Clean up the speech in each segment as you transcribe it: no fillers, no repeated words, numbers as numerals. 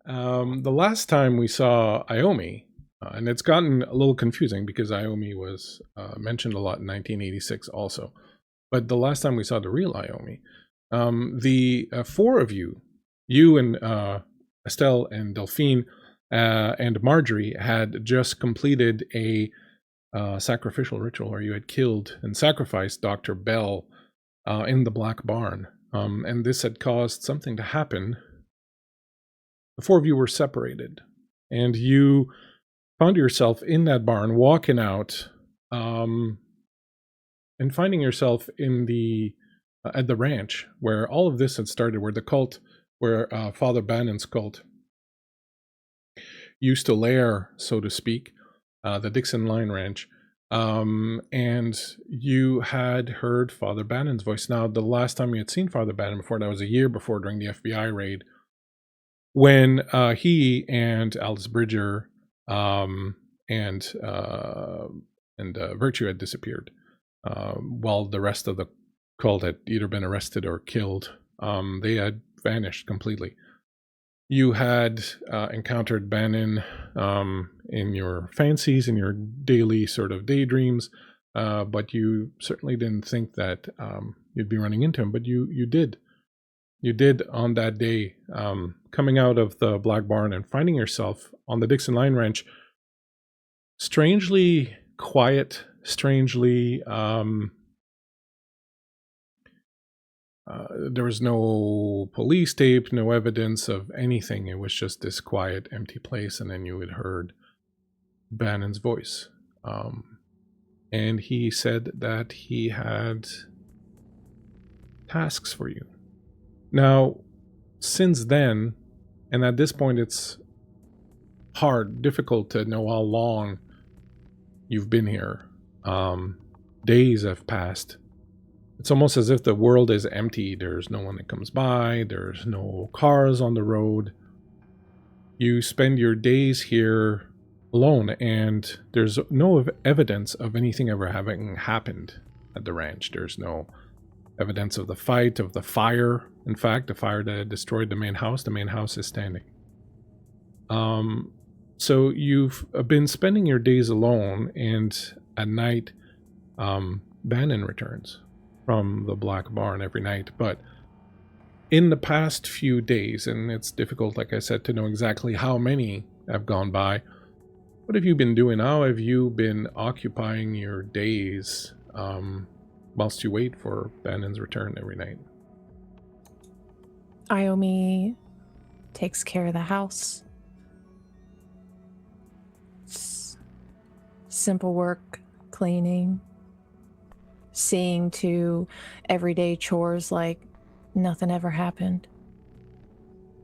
The last time we saw Iommi, and it's gotten a little confusing because Iommi was mentioned a lot in 1986 also. But the last time we saw the real Iommi, the four of you and Estelle and Delphine and Marjorie had just completed a sacrificial ritual where you had killed and sacrificed Dr. Bell in the Black Barn. And this had caused something to happen. The four of you were separated, and you found yourself in that barn, walking out, and finding yourself in the at the ranch where all of this had started, where the cult, where Father Bannon's cult used to lair, so to speak, the Dixon Line Ranch. And you had heard Father Bannon's voice. Now, the last time you had seen Father Bannon before, that was a year before during the FBI raid, when he and Alice Bridger and Virtue had disappeared, while the rest of the cult had either been arrested or killed. They had vanished completely. You had encountered Bannon in your fancies, in your daily sort of daydreams, but you certainly didn't think that you'd be running into him, but you did. You did on that day, coming out of the Black Barn and finding yourself on the Dixon Line Ranch, strangely quiet, strangely, there was no police tape, no evidence of anything. It was just this quiet, empty place, and then you had heard Bannon's voice. And he said that he had tasks for you. Now, since then, and at this point it's difficult to know how long you've been here. Days have passed. It's almost as if the world is empty. There's no one that comes by. There's no cars on the road. You spend your days here alone, and there's no evidence of anything ever having happened at the ranch. There's no evidence of the fight, of the fire. In fact, the fire that had destroyed the main house is standing. So you've been spending your days alone, and at night, Bannon returns from the Black Barn every night. But in the past few days, and it's difficult, like I said, to know exactly how many have gone by, what have you been doing? How have you been occupying your days whilst you wait for Bannon's return every night? Iommi takes care of the house. Simple work, cleaning, seeing to everyday chores like nothing ever happened.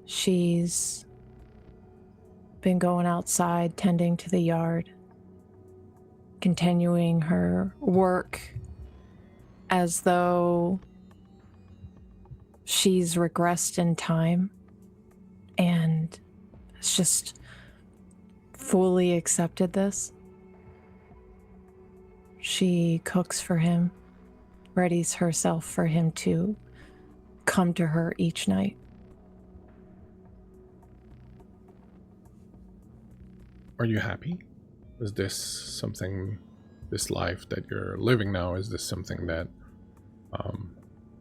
She's been going outside, tending to the yard, continuing her work as though she's regressed in time and has just fully accepted this. She cooks for him, readies herself for him to come to her each night. Are you happy? Is this something, this life that you're living now, is this something that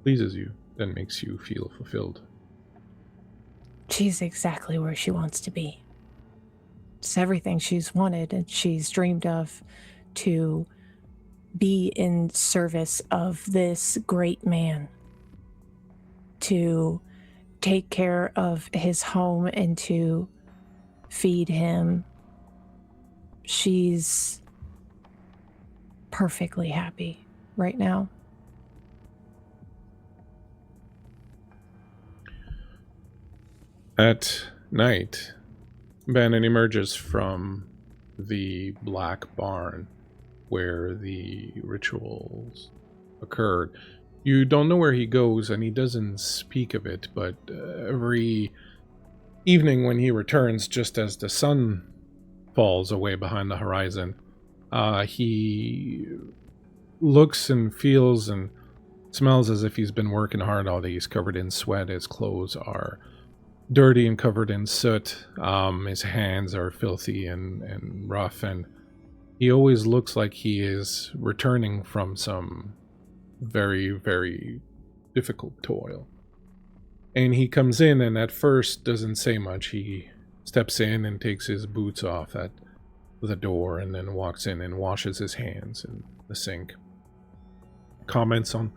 pleases you, that makes you feel fulfilled? She's exactly where she wants to be. It's everything she's wanted and she's dreamed of, to be in service of this great man, to take care of his home and to feed him. She's perfectly happy right now. At night, Bannon emerges from the Black Barn where the rituals occurred. You don't know where he goes, and he doesn't speak of it, but every evening when he returns, just as the sun falls away behind the horizon, he looks and feels and smells as if he's been working hard all day. He's covered in sweat. His clothes are dirty and covered in soot. His hands are filthy and rough, and he always looks like he is returning from some very, very difficult toil. And he comes in and at first doesn't say much. He steps in and takes his boots off at the door and then walks in and washes his hands in the sink. Comments on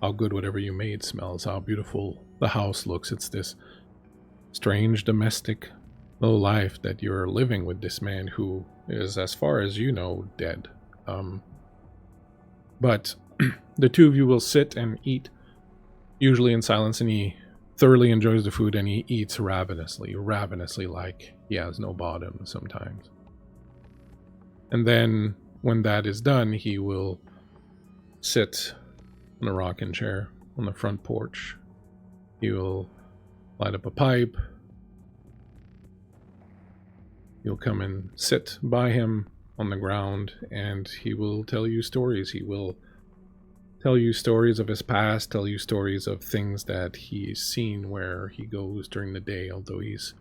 how good whatever you made smells, how beautiful the house looks. It's this strange domestic low life that you're living with this man who is, as far as you know, dead. But the two of you will sit and eat, usually in silence, and he thoroughly enjoys the food, and he eats ravenously, like he has no bottom sometimes. And then, when that is done, he will sit on a rocking chair on the front porch. He will light up a pipe. You'll come and sit by him on the ground, and he will tell you stories. He will tell you stories of his past, tell you stories of things that he's seen where he goes during the day, although he's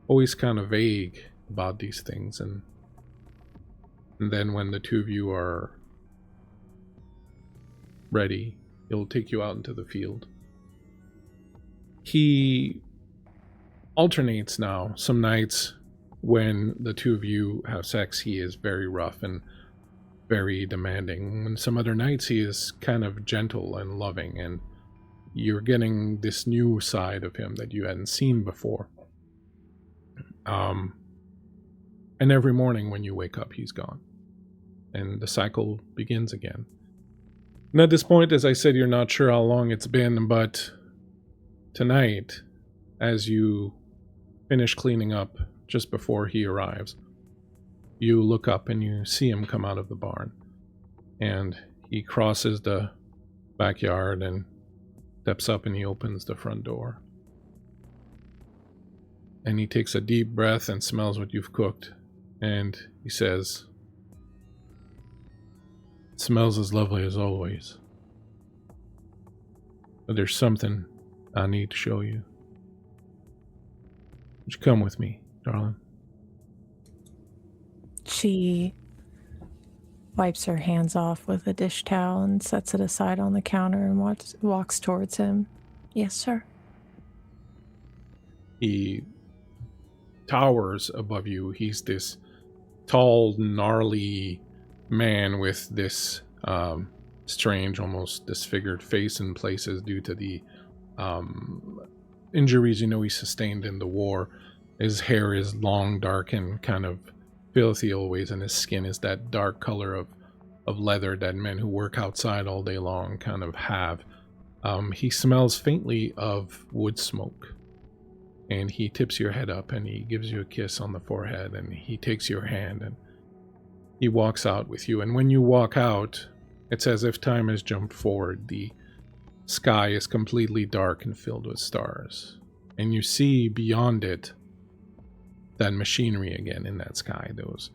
always kind of vague about these things. And then when the two of you are ready, he'll take you out into the field. He alternates now. Some nights when the two of you have sex, he is very rough and very demanding. And some other nights he is kind of gentle and loving, and you're getting this new side of him that you hadn't seen before. And every morning when you wake up, he's gone. And the cycle begins again. And at this point, as I said, you're not sure how long it's been, but tonight, as you finish cleaning up just before he arrives, you look up and you see him come out of the barn. And he crosses the backyard and steps up and he opens the front door. And he takes a deep breath and smells what you've cooked. And he says, "It smells as lovely as always. But there's something I need to show you. Would you come with me, darling?" She wipes her hands off with a dish towel and sets it aside on the counter and walks towards him. "Yes, sir." He towers above you. He's this tall, gnarly man with this strange, almost disfigured face in places due to the injuries he sustained in the war. His hair is long, dark, and kind of filthy always, and his skin is that dark color of leather that men who work outside all day long kind of have. He smells faintly of wood smoke, and he tips your head up and he gives you a kiss on the forehead, and he takes your hand and he walks out with you. And when you walk out, it's as if time has jumped forward. The sky is completely dark and filled with stars, and you see beyond it that machinery again in that sky, those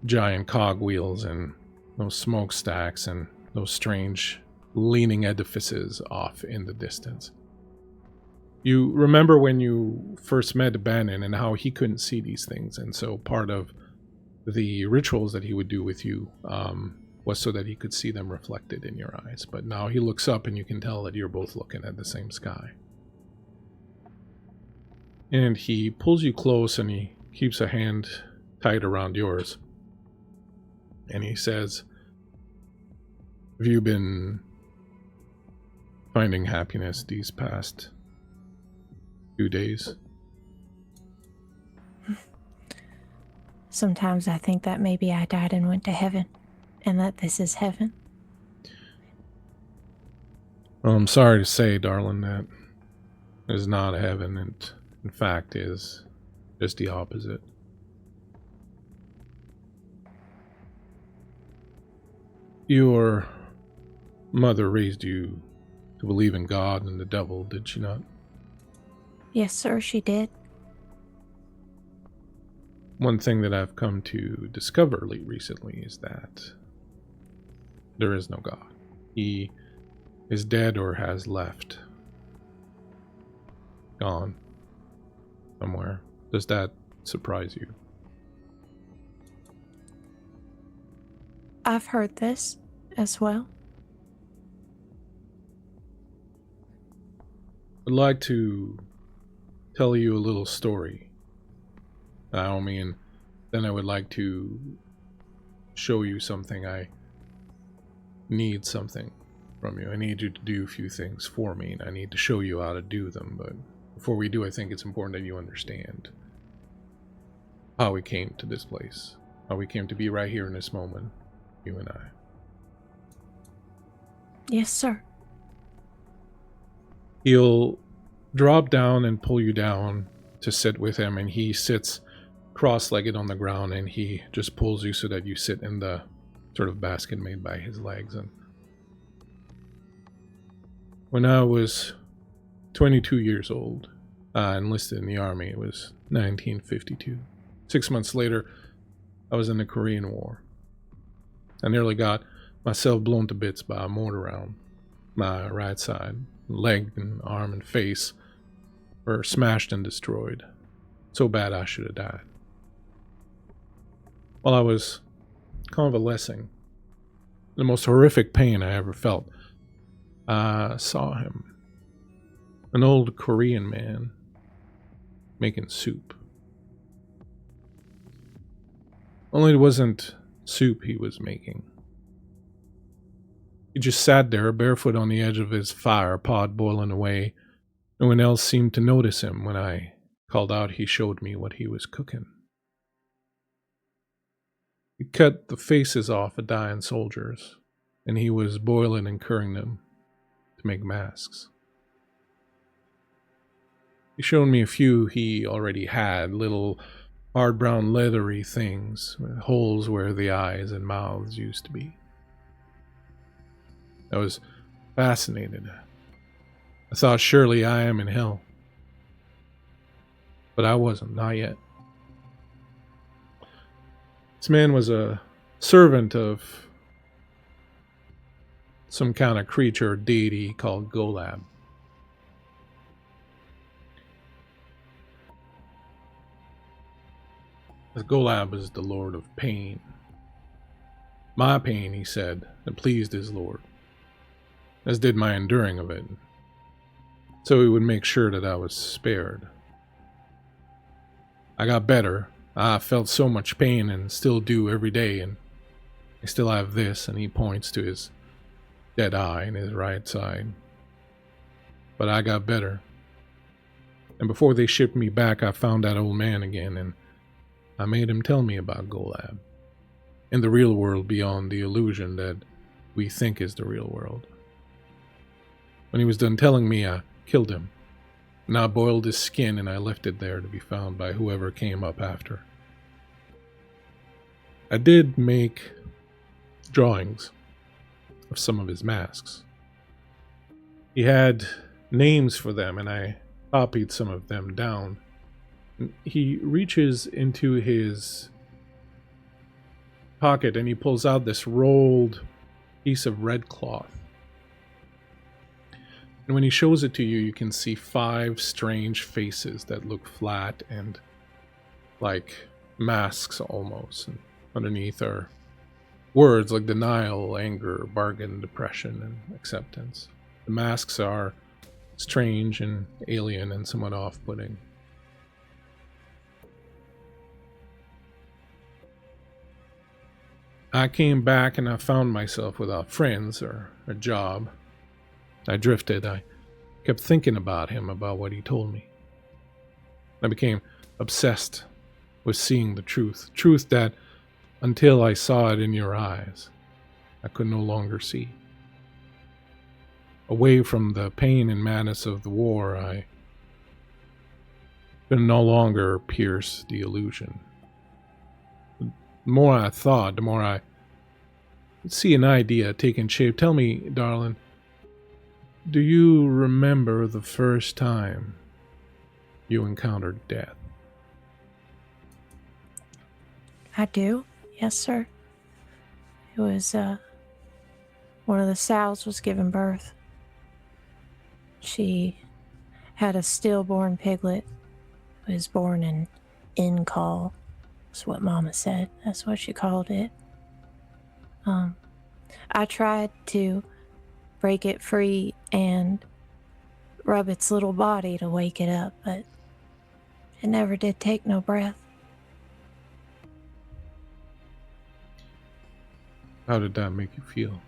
giant cogwheels and those smokestacks and those strange leaning edifices off in the distance. You remember when you first met Bannon and how he couldn't see these things, and so part of the rituals that he would do with you was so that he could see them reflected in your eyes. But now he looks up and you can tell that you're both looking at the same sky. And he pulls you close and he keeps a hand tight around yours. And he says, "Have you been finding happiness these past few days?" Sometimes I think that maybe I died and went to heaven, and that this is heaven. Well, I'm sorry to say, darling, that is not heaven, and in fact is just the opposite. Your mother raised you to believe in God and the devil, did she not? Yes, sir, she did. One thing that I've come to discover recently is that there is no God. He is dead or has left. Gone. somewhere. Does that surprise you? I've heard this as well. I'd like to tell you a little story, Naomi, and then I would like to show you something. I need something from you. I need you to do a few things for me, and I need to show you how to do them. But before we do, I think it's important that you understand how we came to this place, how we came to be right here in this moment, you and I. Yes, sir. He'll drop down and pull you down to sit with him, and he sits cross-legged on the ground, and he just pulls you so that you sit in the sort of basket made by his legs. And when I was 22 years old, I enlisted in the army. It was 1952. 6 months later, I was in the Korean War. I nearly got myself blown to bits by a mortar round. My right side, leg and arm and face were smashed and destroyed. So bad I should have died. While I was convalescing, the most horrific pain I ever felt, I saw him. An old Korean man making soup. Only it wasn't soup he was making. He just sat there, barefoot on the edge of his fire pot, boiling away. No one else seemed to notice him. When I called out, he showed me what he was cooking. He cut the faces off of dying soldiers, and he was boiling and curing them to make masks. He showed me a few he already had, little hard brown leathery things, with holes where the eyes and mouths used to be. I was fascinated. I thought, surely I am in hell. But I wasn't, not yet. This man was a servant of some kind of creature or deity called Golab. As Golab is the lord of pain. My pain, he said, that pleased his lord, as did my enduring of it. So he would make sure that I was spared. I got better. I felt so much pain and still do every day, and I still have this, and he points to his dead eye in his right side. But I got better. And before they shipped me back, I found that old man again, and I made him tell me about Golab, in the real world beyond the illusion that we think is the real world. When he was done telling me, I killed him, and I boiled his skin, and I left it there to be found by whoever came up after. I did make drawings of some of his masks. He had names for them, and I copied some of them down. He reaches into his pocket and he pulls out this rolled piece of red cloth. And when he shows it to you, you can see 5 strange faces that look flat and like masks almost. And underneath are words like denial, anger, bargain, depression, and acceptance. The masks are strange and alien and somewhat off-putting. I came back and I found myself without friends or a job. I drifted. I kept thinking about him, about what he told me. I became obsessed with seeing the truth. Truth that, until I saw it in your eyes, I could no longer see. Away from the pain and madness of the war, I could no longer pierce the illusion. The more I thought, the more I could see an idea taking shape. Tell me, darling, do you remember the first time you encountered death? I do. Yes, sir. It was, one of the sows was giving birth. She had a stillborn piglet He was born in call. That's what Mama said. That's what she called it. I tried to break it free and rub its little body to wake it up, but it never did take no breath. How did that make you feel?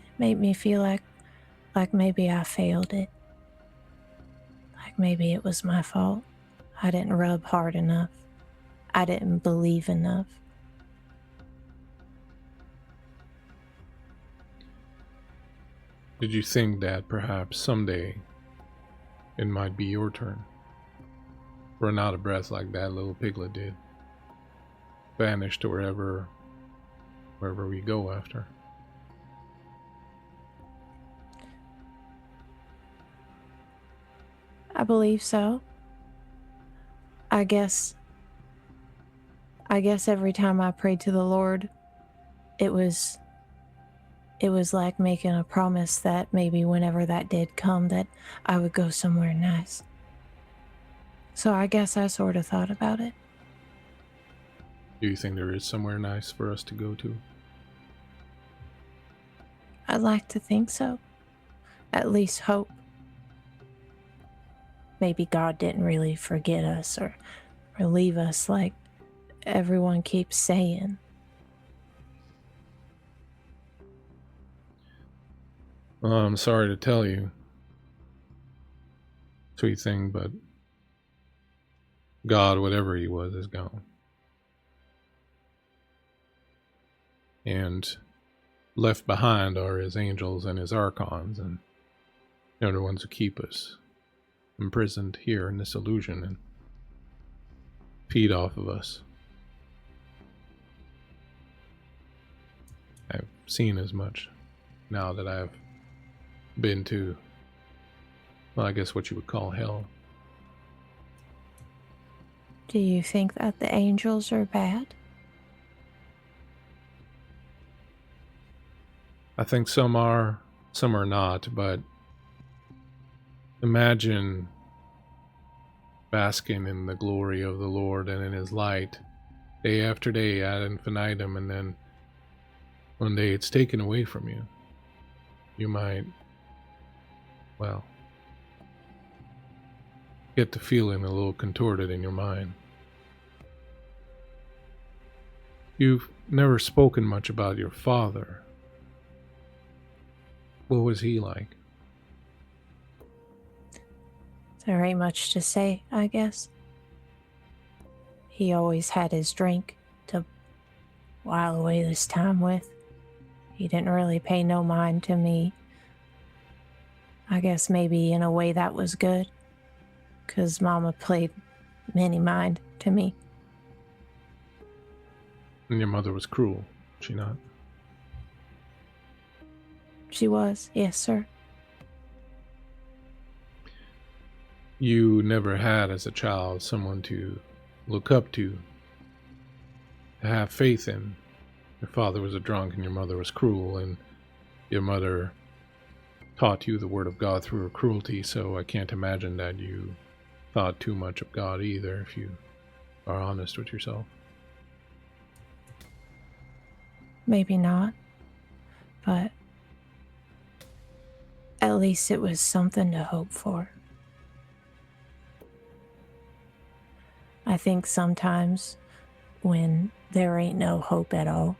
It made me feel like maybe I failed it. Like maybe it was my fault. I didn't rub hard enough. I didn't believe enough. Did you think that perhaps someday it might be your turn? Run out of breath like that little piglet did. Vanish to wherever we go after. I believe so. I guess every time I prayed to the Lord, it was like making a promise that maybe whenever that did come, that I would go somewhere nice. So I guess I sort of thought about it. Do you think there is somewhere nice for us to go to? I'd like to think so. At least hope. Maybe God didn't really forget us or leave us like everyone keeps saying. Well, I'm sorry to tell you, sweet thing, but God, whatever he was, is gone. And left behind are his angels and his archons, and they're the ones who keep us imprisoned here in this illusion and feed off of us. I've seen as much now that I've been to, well, I guess what you would call hell. Do you think that the angels are bad? I think some are not, but imagine basking in the glory of the Lord and in his light day after day ad infinitum, and then one day it's taken away from you. You might, well, get to feeling a little contorted in your mind. You've never spoken much about your father. What was he like? There ain't much to say, I guess. He always had his drink to while away this time with. He didn't really pay no mind to me. I guess maybe in a way that was good, 'cause Mama played many mind to me. And your mother was cruel, was she not? She was, yes, sir. You never had, as a child, someone to look up to have faith in. Your father was a drunk and your mother was cruel, and your mother taught you the word of God through her cruelty, so I can't imagine that you thought too much of God either, if you are honest with yourself. Maybe not, but at least it was something to hope for. I think sometimes when there ain't no hope at all,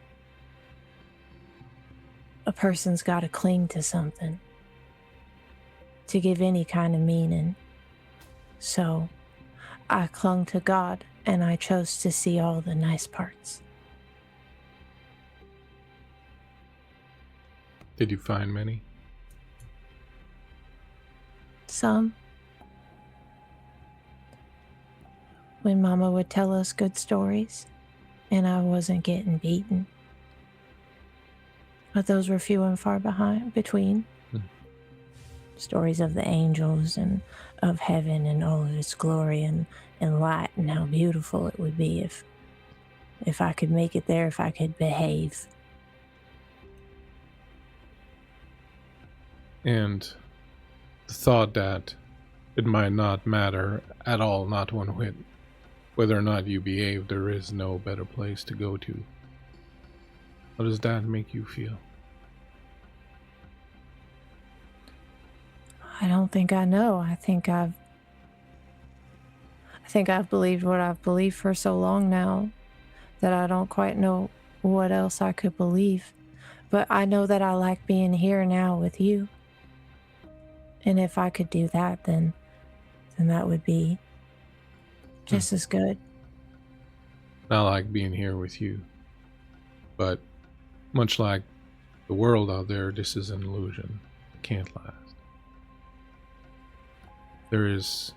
a person's got to cling to something to give any kind of meaning. So I clung to God and I chose to see all the nice parts. Did you find many? Some. When Mama would tell us good stories and I wasn't getting beaten. But those were few and far between. Stories of the angels and of heaven and all of its glory and light and how beautiful it would be if I could make it there, if I could behave. And the thought that It might not matter at all, not one whit. Whether or not you behave, there is no better place to go to. How does that make you feel? I don't think I know. I think I've believed what I've believed for so long now that I don't quite know what else I could believe. But I know that I like being here now with you. And if I could do that, then that would be just as good. I like being here with you. But much like the world out there, this is an illusion. It can't last. There is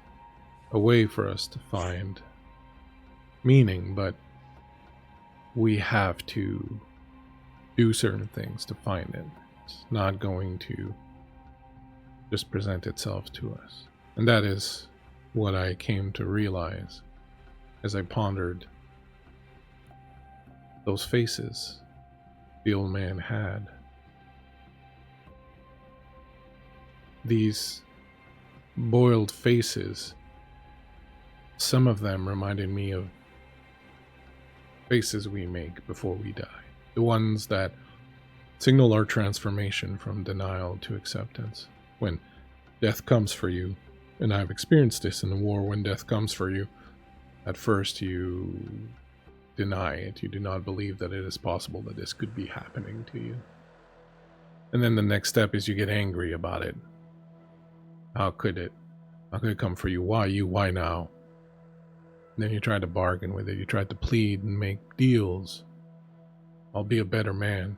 a way for us to find meaning, but we have to do certain things to find it. It's not going to just present itself to us. And that is what I came to realize as I pondered those faces the old man had. These boiled faces, some of them reminded me of faces we make before we die. The ones that signal our transformation from denial to acceptance. When death comes for you, and I've experienced this in the war, when death comes for you, at first you deny it. You do not believe that it is possible that this could be happening to you. And then the next step is you get angry about it. How could it? How could it come for you? Why you? Why now? And then you try to bargain with it. You try to plead and make deals. I'll be a better man.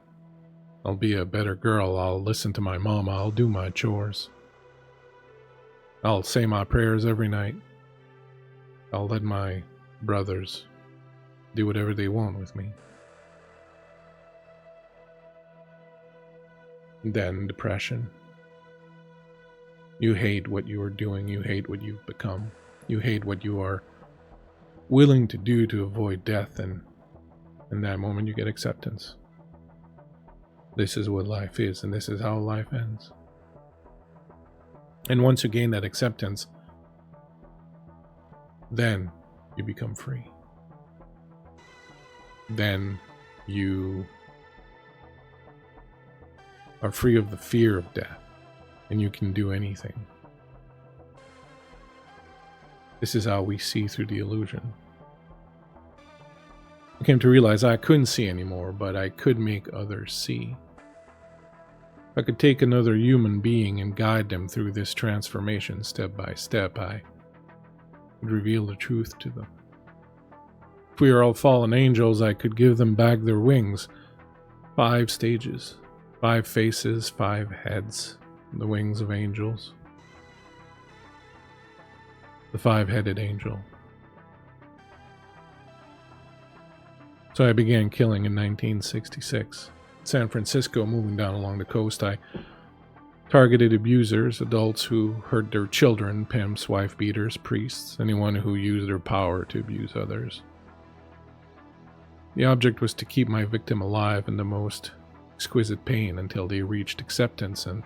I'll be a better girl. I'll listen to my mama. I'll do my chores. I'll say my prayers every night. I'll let my brothers do whatever they want with me. Then depression. You hate what you are doing. You hate what you've become. You hate what you are willing to do to avoid death, and in that moment you get acceptance. This is what life is, and this is how life ends. And once you gain that acceptance, then you become free. Then you are free of the fear of death, and you can do anything. This is how we see through the illusion. I came to realize I couldn't see anymore, but I could make others see. If I could take another human being and guide them through this transformation step by step, I would reveal the truth to them. If we are all fallen angels, I could give them back their wings. 5 stages, 5 faces, 5 heads, the wings of angels. The 5-headed angel. So I began killing in 1966. San Francisco, moving down along the coast, I targeted abusers, adults who hurt their children, pimps, wife beaters, priests, anyone who used their power to abuse others. The object was to keep my victim alive in the most exquisite pain until they reached acceptance and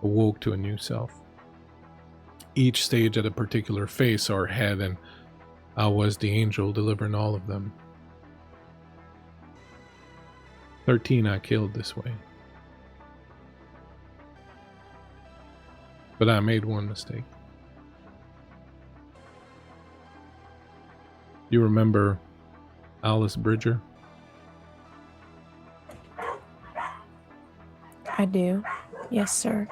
awoke to a new self. Each stage had a particular face or head, and I was the angel delivering all of them. 13 I killed this way. But I made one mistake. You remember Alice Bridger? I do. Yes, sir.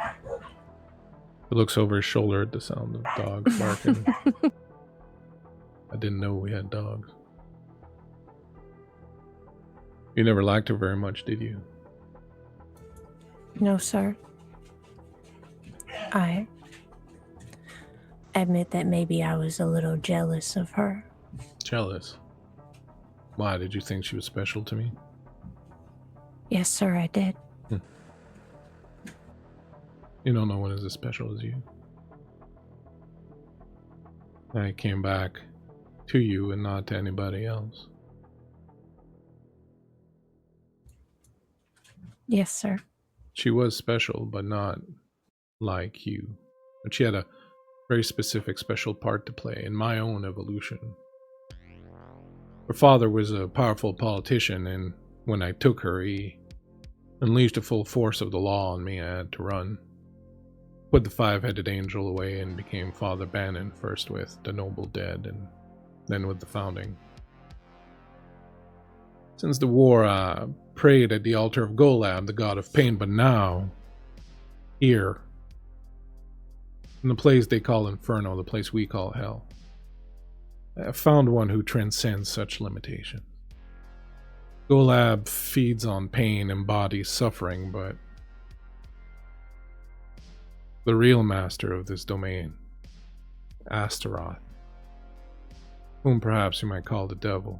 He looks over his shoulder at the sound of dogs barking. I didn't know we had dogs. You never liked her very much, did you? No, sir. I admit that maybe I was a little jealous of her. Jealous? Why, did you think she was special to me? Yes, sir, I did. You don't know one is as special as you. I came back to you and not to anybody else. Yes, sir. She was special, but not like you. But she had a very specific, special part to play in my own evolution. Her father was a powerful politician, and when I took her, he unleashed the full force of the law on me. I had to run. Put the five-headed angel away and became Father Bannon, first with the noble dead and then with the founding. Since the war, I prayed at the altar of Golab, the god of pain, but now, here, in the place they call Inferno, the place we call Hell, I have found one who transcends such limitations. Golab feeds on pain, embodies suffering, but the real master of this domain, Astaroth, whom perhaps you might call the devil,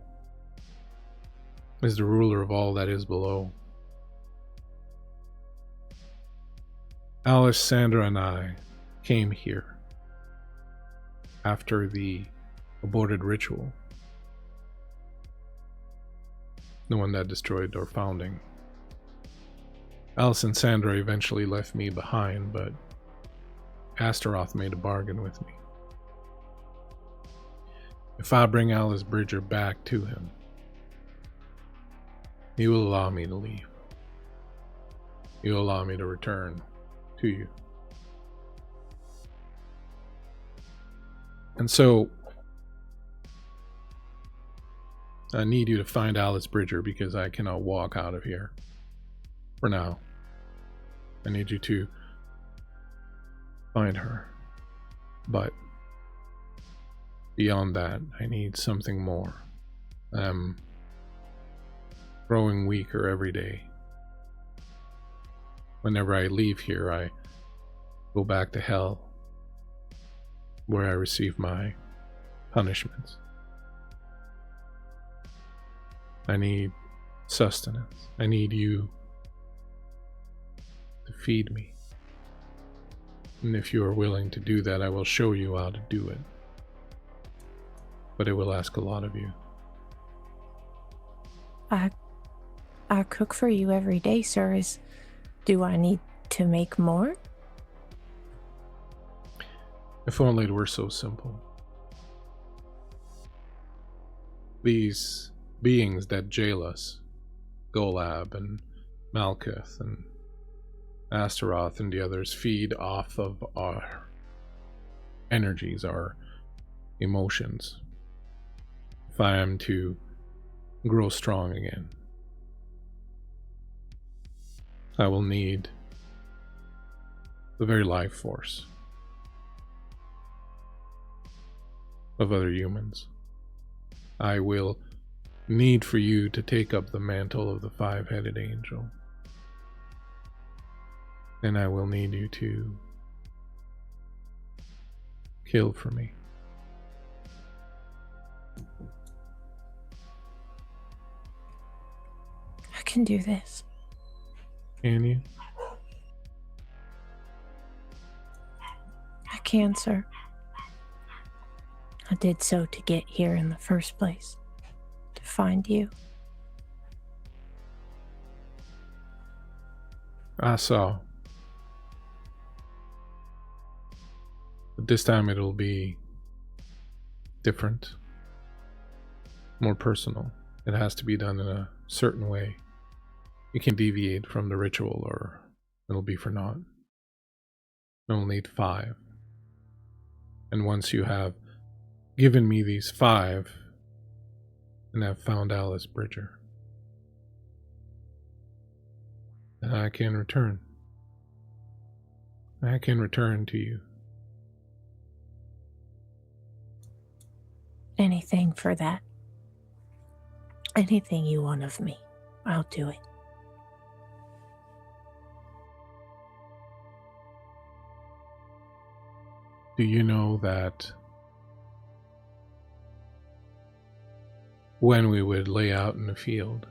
is the ruler of all that is below. Alice, Sandra, and I came here after the aborted ritual, the one that destroyed our founding. Alice and Sandra eventually left me behind, but Astaroth made a bargain with me. If I bring Alice Bridger back to him, he will allow me to leave. He will allow me to return to you. And so, I need you to find Alice Bridger because I cannot walk out of here. For now. I need you to find her. But beyond that, I need something more. I'm growing weaker every day. Whenever I leave here, I go back to hell, where I receive my punishments. I need sustenance. I need you to feed me. And if you are willing to do that, I will show you how to do it. But it will ask a lot of you. I cook for you every day, sir. Do I need to make more? If only it were so simple. These beings that jail us, Golab and Malkuth and Astaroth and the others, feed off of our energies, our emotions. If I am to grow strong again, I will need the very life force of other humans. I will need for you to take up the mantle of the five-headed angel. And I will need you to kill for me. I can do this. Can you? I can, sir. I did so to get here in the first place. To find you. I saw. But this time it'll be different. More personal. It has to be done in a certain way. You can deviate from the ritual or it'll be for naught. You'll need 5. And once you have given me these 5 and have found Alice Bridger, then I can return. I can return to you. Anything for that. Anything you want of me, I'll do it. Do you know that when we would lay out in the field,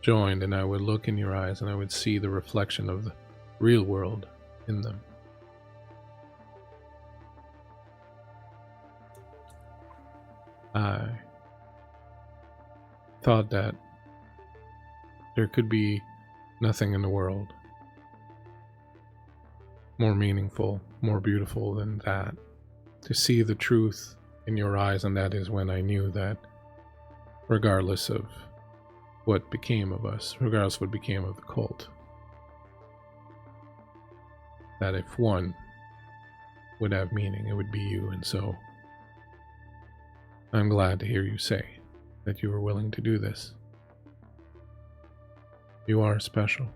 joined, and I would look in your eyes and I would see the reflection of the real world in them? I thought that there could be nothing in the world more meaningful, more beautiful than that. To see the truth in your eyes, and that is when I knew that regardless of what became of us, regardless of what became of the cult, that if one would have meaning, it would be you. And so I'm glad to hear you say that you were willing to do this. You are special.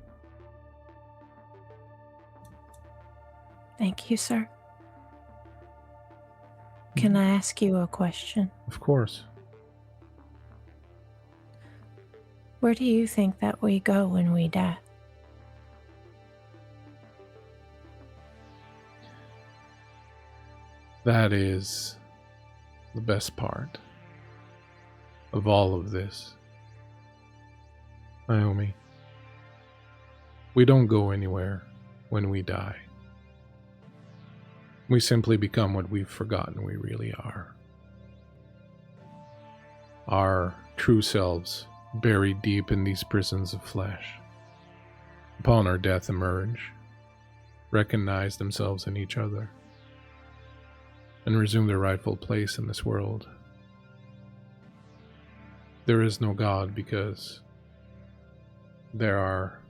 Thank you, sir. Can I ask you a question? Of course. Where do you think that we go when we die? That is the best part of all of this. Iommi, we don't go anywhere when we die. We simply become what we've forgotten we really are. Our true selves, buried deep in these prisons of flesh, upon our death emerge, recognize themselves in each other, and resume their rightful place in this world. There is no God because there are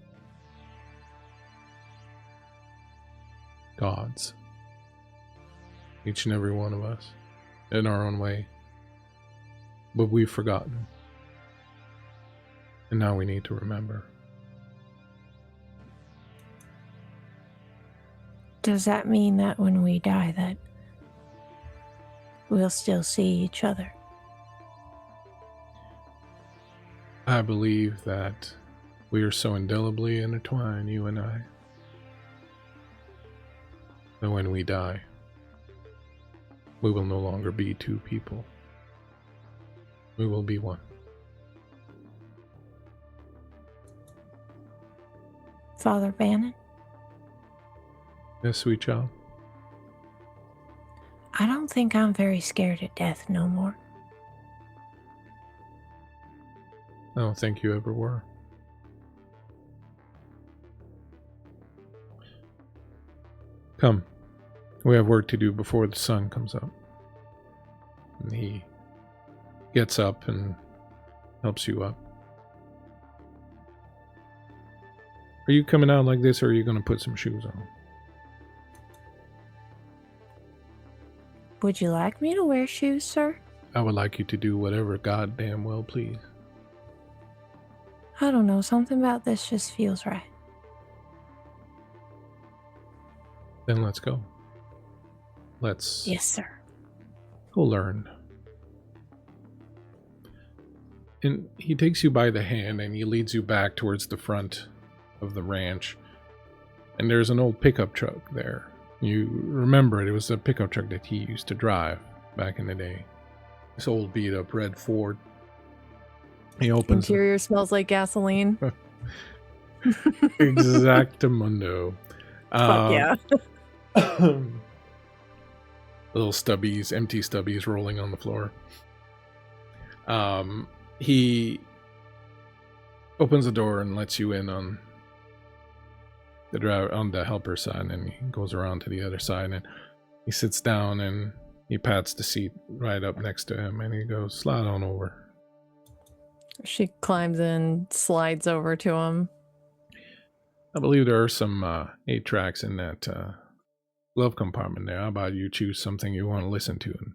gods, each and every one of us, in our own way, but we've forgotten, and now we need to remember. Does that mean that when we die that we'll still see each other? I believe that we are so indelibly intertwined, you and I, that when we die, we will no longer be two people. We will be one. Father Bannon? Yes, sweet child. I don't think I'm very scared of death no more. I don't think you ever were. Come. We have work to do before the sun comes up. And he gets up and helps you up. Are you coming out like this, or are you going to put some shoes on? Would you like me to wear shoes, sir? I would like you to do whatever goddamn well please. I don't know, something about this just feels right. Then let's go. Let's Yes, sir. go learn. And he takes you by the hand and he leads you back towards the front of the ranch. And there's an old pickup truck there. You remember it was a pickup truck that he used to drive back in the day. This old beat up red Ford. He opens Interior smells like gasoline. Exactamundo. Fuck yeah. Little stubbies, empty stubbies rolling on the floor. He opens the door and lets you in on the driver, on the helper side, and he goes around to the other side and he sits down and he pats the seat right up next to him and he goes, "Slide on over." She climbs in, slides over to him. I believe there are some 8 tracks in that glove compartment there. How about you choose something you want to listen to and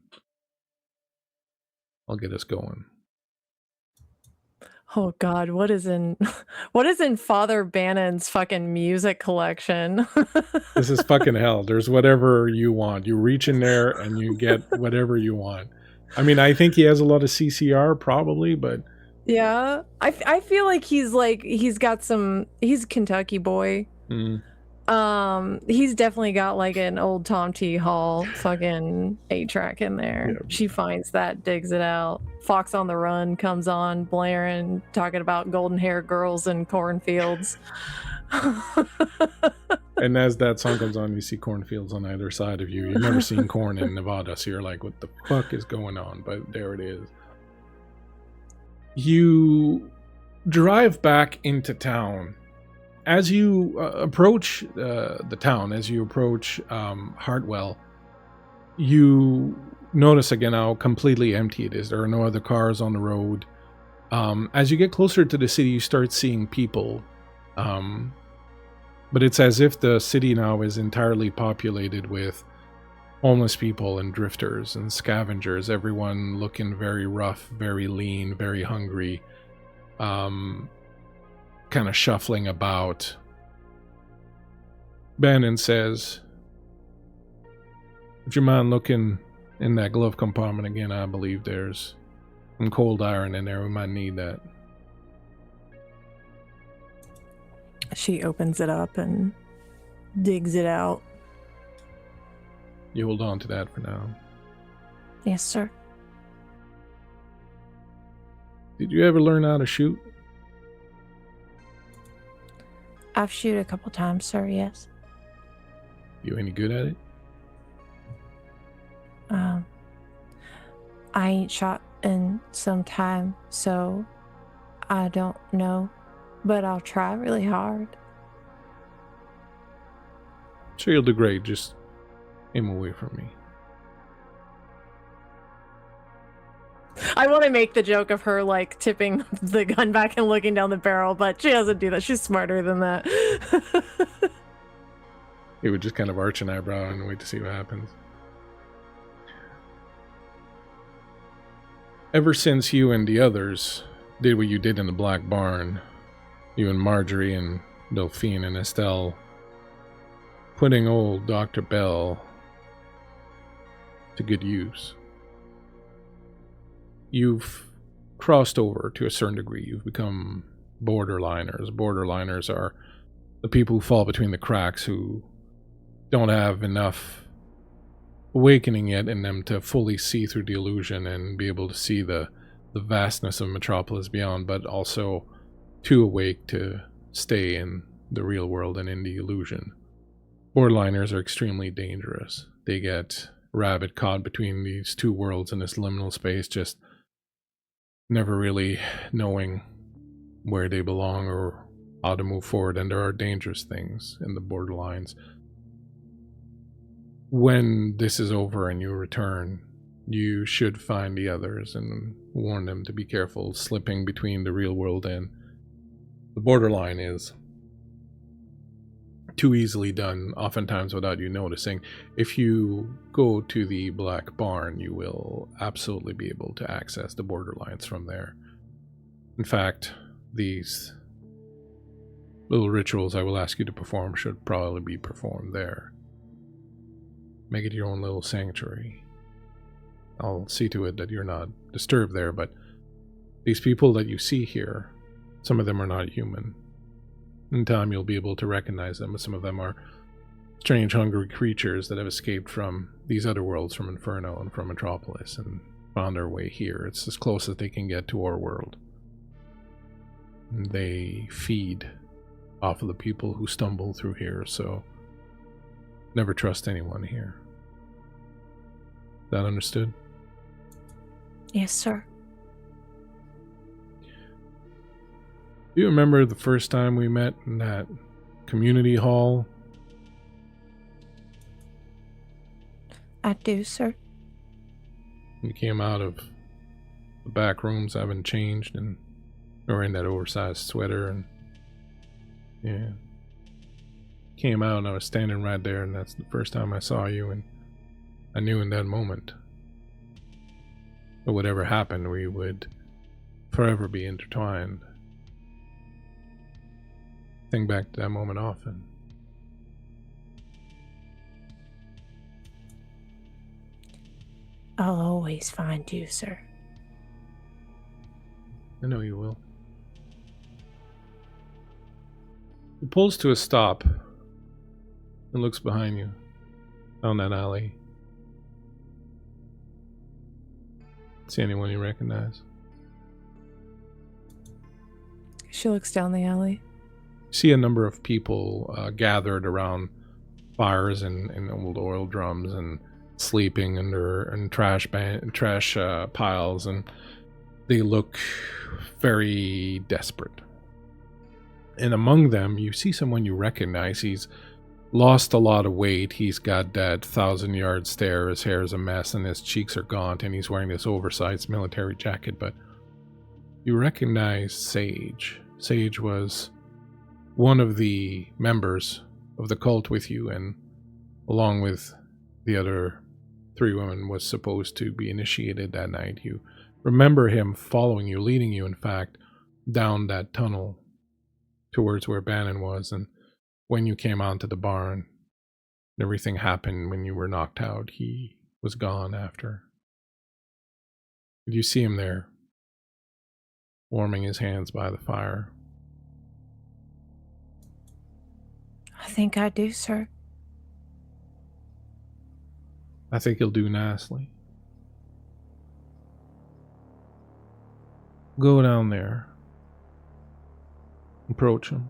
I'll get us going. Oh God, what is in Father Bannon's fucking music collection? This is fucking hell. There's whatever you want. You reach in there and you get whatever you want. I mean, I think he has a lot of CCR probably, but Yeah, I feel like he's got some. He's a Kentucky boy. He's definitely got like an old Tom T. Hall fucking 8-track in there. Yeah. She finds that, digs it out. Fox on the Run comes on, blaring, talking about golden hair girls and cornfields. And as that song comes on, you see cornfields on either side of you. You've never seen corn in Nevada, so you're like, what the fuck is going on? But there it is. You drive back into town as you approach the town, as you approach Hartwell, you notice again how completely empty it is. There are no other cars on the road. As you get closer to the city, you start seeing people. But it's as if the city now is entirely populated with homeless people and drifters and scavengers, everyone looking very rough, very lean, very hungry, kind of shuffling about. Bannon says, "Would you mind looking in that glove compartment again? I believe there's some cold iron in there. We might need that." She opens it up and digs it out. You hold on to that for now. Yes, sir. Did you ever learn how to shoot? I've shoot a couple times, sir, yes. You any good at it? I ain't shot in some time, so I don't know, but I'll try really hard. Sure, you'll do great. Just aim away from me. I want to make the joke of her, like, tipping the gun back and looking down the barrel, but she doesn't do that. She's smarter than that. He would just kind of arch an eyebrow and wait to see what happens. Ever since you and the others did what you did in the Black Barn, you and Marjorie and Delphine and Estelle, putting old Dr. Bell to good use, you've crossed over to a certain degree. You've become borderliners. Borderliners are the people who fall between the cracks, who don't have enough awakening yet in them to fully see through the illusion and be able to see the vastness of Metropolis beyond, but also too awake to stay in the real world and in the illusion. Borderliners are extremely dangerous. They get rabid caught between these two worlds in this liminal space, just never really knowing where they belong or how to move forward, and there are dangerous things in the borderlines. When this is over and you return, you should find the others and warn them to be careful. Slipping between the real world and the borderline is too easily done, oftentimes without you noticing. If you go to the Black Barn, you will absolutely be able to access the borderlines from there. In fact, these little rituals I will ask you to perform should probably be performed there. Make it your own little sanctuary. I'll see to it that you're not disturbed there, but these people that you see here, some of them are not human. In time you'll be able to recognize them, but some of them are strange, hungry creatures that have escaped from these other worlds, from Inferno and from Metropolis, and found their way here. It's as close as they can get to our world. And they feed off of the people who stumble through here, so never trust anyone here. That understood? Yes, sir. Do you remember the first time we met in that community hall? I do, sir. We came out of the back rooms, having changed, and wearing that oversized sweater, and yeah. Came out and I was standing right there, and that's the first time I saw you, and I knew in that moment that whatever happened, we would forever be intertwined. Think back to that moment often. I'll always find you, sir. I know you will. He pulls to a stop and looks behind you, down that alley. See anyone you recognize? She looks down the alley. See a number of people gathered around fires and old oil drums and sleeping under trash piles, and they look very desperate. And among them, you see someone you recognize. He's lost a lot of weight. He's got that 1,000-yard stare. His hair is a mess and his cheeks are gaunt, and he's wearing this oversized military jacket. But you recognize Sage. Sage was one of the members of the cult with you, and along with the other 3 women was supposed to be initiated that night. You remember him following you, leading you, in fact, down that tunnel towards where Bannon was, and when you came onto the barn, everything happened when you were knocked out. He was gone after. Did you see him there, warming his hands by the fire? I think I do, sir. I think he'll do nicely. Go down there. Approach him.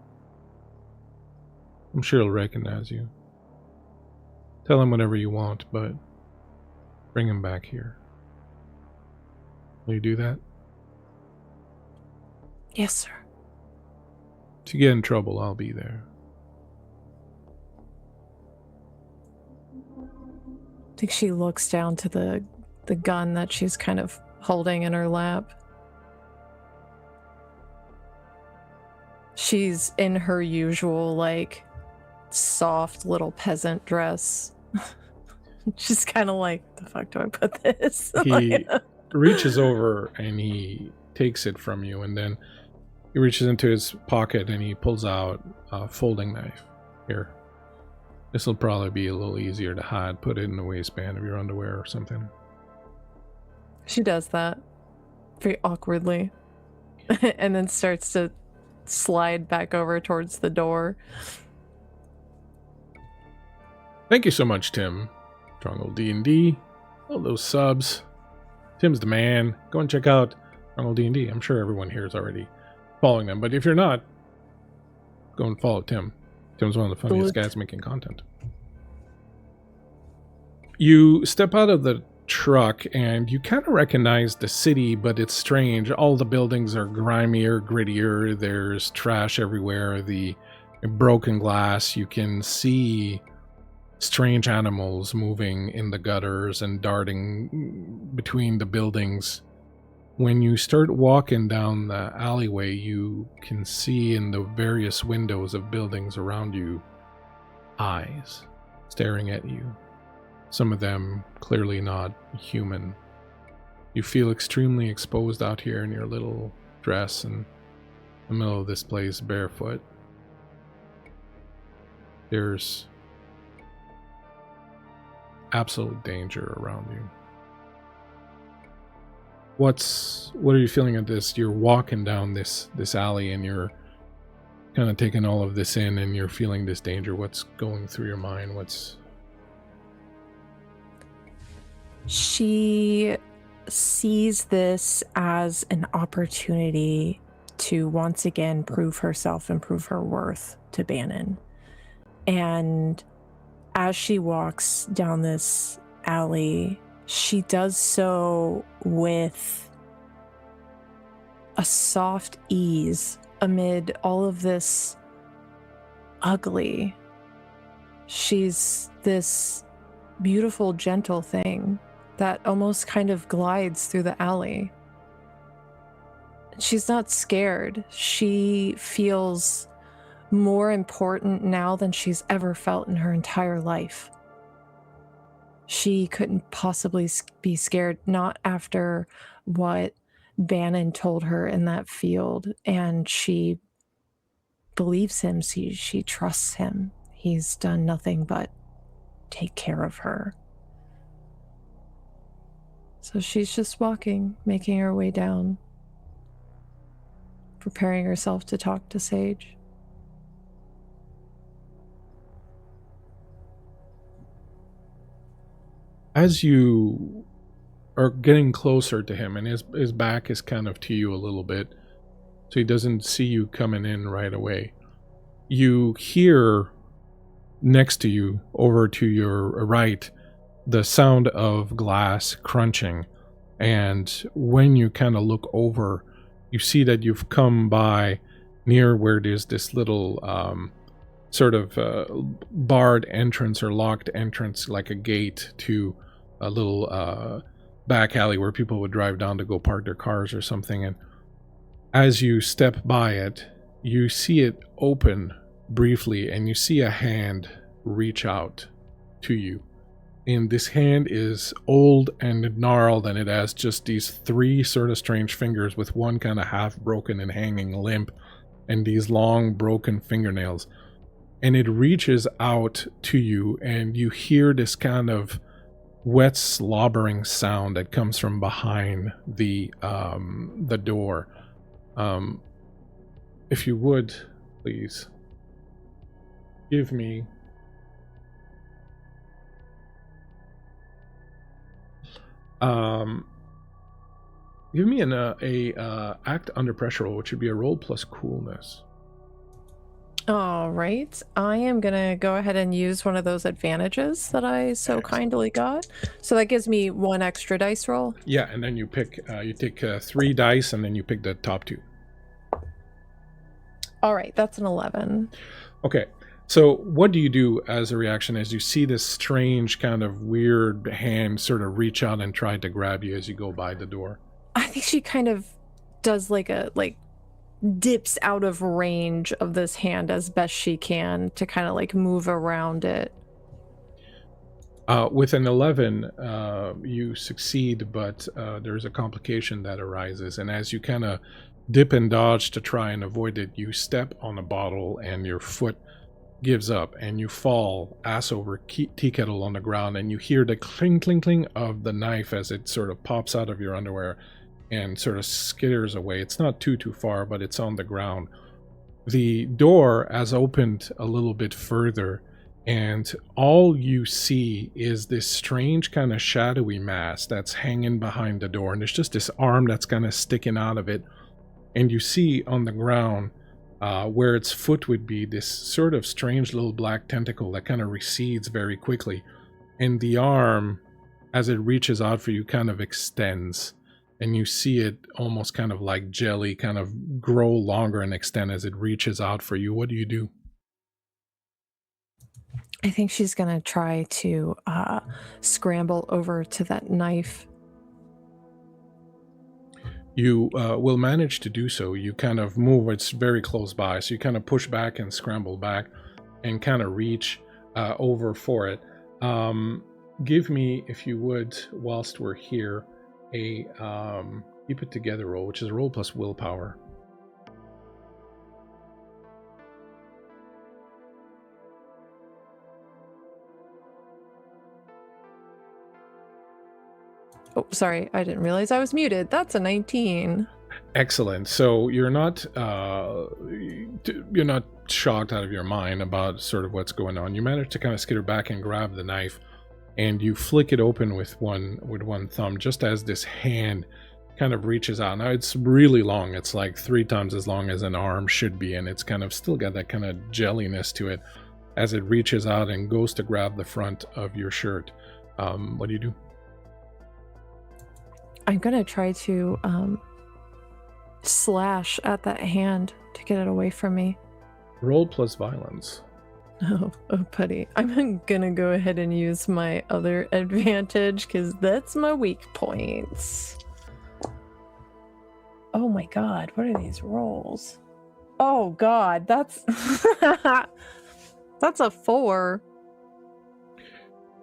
I'm sure he'll recognize you. Tell him whatever you want, but bring him back here. Will you do that? Yes, sir. If you get in trouble, I'll be there. I think she looks down to the gun that she's kind of holding in her lap. She's in her usual, like, soft little peasant dress. She's kind of like, the fuck do I put this? He reaches over and he takes it from you, and then he reaches into his pocket and he pulls out a folding knife. Here. This will probably be a little easier to hide. Put it in the waistband of your underwear or something. She does that very awkwardly and then starts to slide back over towards the door. Thank you so much, Tim. Strong old D&D. All those subs. Tim's the man. Go and check out Strong old D&D. I'm sure everyone here is already following them, but if you're not, go and follow Tim. Tim's one of the funniest guys making content. You step out of the truck and you kind of recognize the city, but it's strange. All the buildings are grimier, grittier. There's trash everywhere. The broken glass. You can see strange animals moving in the gutters and darting between the buildings. When you start walking down the alleyway, you can see in the various windows of buildings around you eyes staring at you. Some of them clearly not human. You feel extremely exposed out here in your little dress in the middle of this place, barefoot. There's absolute danger around you. What are you feeling at this? You're walking down this alley and you're kind of taking all of this in and you're feeling this danger. What's going through your mind? She sees this as an opportunity to once again prove herself and prove her worth to Bannon. And as she walks down this alley, she does so with a soft ease amid all of this ugly. She's this beautiful, gentle thing that almost kind of glides through the alley. She's not scared. She feels more important now than she's ever felt in her entire life. She couldn't possibly be scared, not after what Bannon told her in that field, and she believes him. She trusts him. He's done nothing but take care of her. So she's just walking, making her way down, preparing herself to talk to Sage. As you are getting closer to him, and his back is kind of to you a little bit, so he doesn't see you coming in right away, you hear next to you, over to your right, the sound of glass crunching. And when you kind of look over, you see that you've come by near where there's this little sort of barred entrance or locked entrance, like a gate to a little back alley where people would drive down to go park their cars or something. And as you step by it, you see it open briefly, and you see a hand reach out to you. And this hand is old and gnarled, and it has just these 3 sort of strange fingers with one kind of half broken and hanging limp, and these long broken fingernails. And it reaches out to you, and you hear this kind of wet slobbering sound that comes from behind the door. If you would, please give me an act under pressure roll, which would be a roll plus coolness. All right. I am going to go ahead and use one of those advantages that I so kindly got. So that gives me 1 extra dice roll. Yeah, and then you pick, you take 3 dice, and then you pick the top 2. All right, that's an 11. Okay, so what do you do as a reaction as you see this strange kind of weird hand sort of reach out and try to grab you as you go by the door? I think she kind of does dips out of range of this hand as best she can to kind of move around it. With an 11, you succeed, but there's a complication that arises, and as you kind of dip and dodge to try and avoid it, you step on a bottle and your foot gives up and you fall ass over tea kettle on the ground, and you hear the cling cling cling of the knife as it sort of pops out of your underwear and sort of skitters away. It's not too far, but it's on the ground. The door has opened a little bit further, and all you see is this strange kind of shadowy mass that's hanging behind the door, and there's just this arm that's kind of sticking out of it. And you see on the ground where its foot would be, this sort of strange little black tentacle that kind of recedes very quickly. And the arm, as it reaches out for you, kind of extends. And you see it almost kind of like jelly kind of grow longer and extend as it reaches out for you. What do you do? I think she's going to try to scramble over to that knife. You will manage to do so. You kind of move, it's very close by, so you kind of push back and scramble back and kind of reach over for it. Give me, if you would, whilst we're here, a keep it together roll, which is a roll plus willpower. Oh, sorry, I didn't realize I was muted. That's a 19. Excellent. So you're not shocked out of your mind about sort of what's going on. You manage to kind of skitter back and grab the knife, and you flick it open with one thumb, just as this hand kind of reaches out. Now it's really long. It's like 3 times as long as an arm should be, and it's kind of still got that kind of jelliness to it as it reaches out and goes to grab the front of your shirt. What do you do? I'm gonna try to slash at that hand to get it away from me. Roll plus violence. Oh, putty. I'm gonna go ahead and use my other advantage because that's my weak points. Oh my god, what are these rolls? Oh god, that's that's a 4.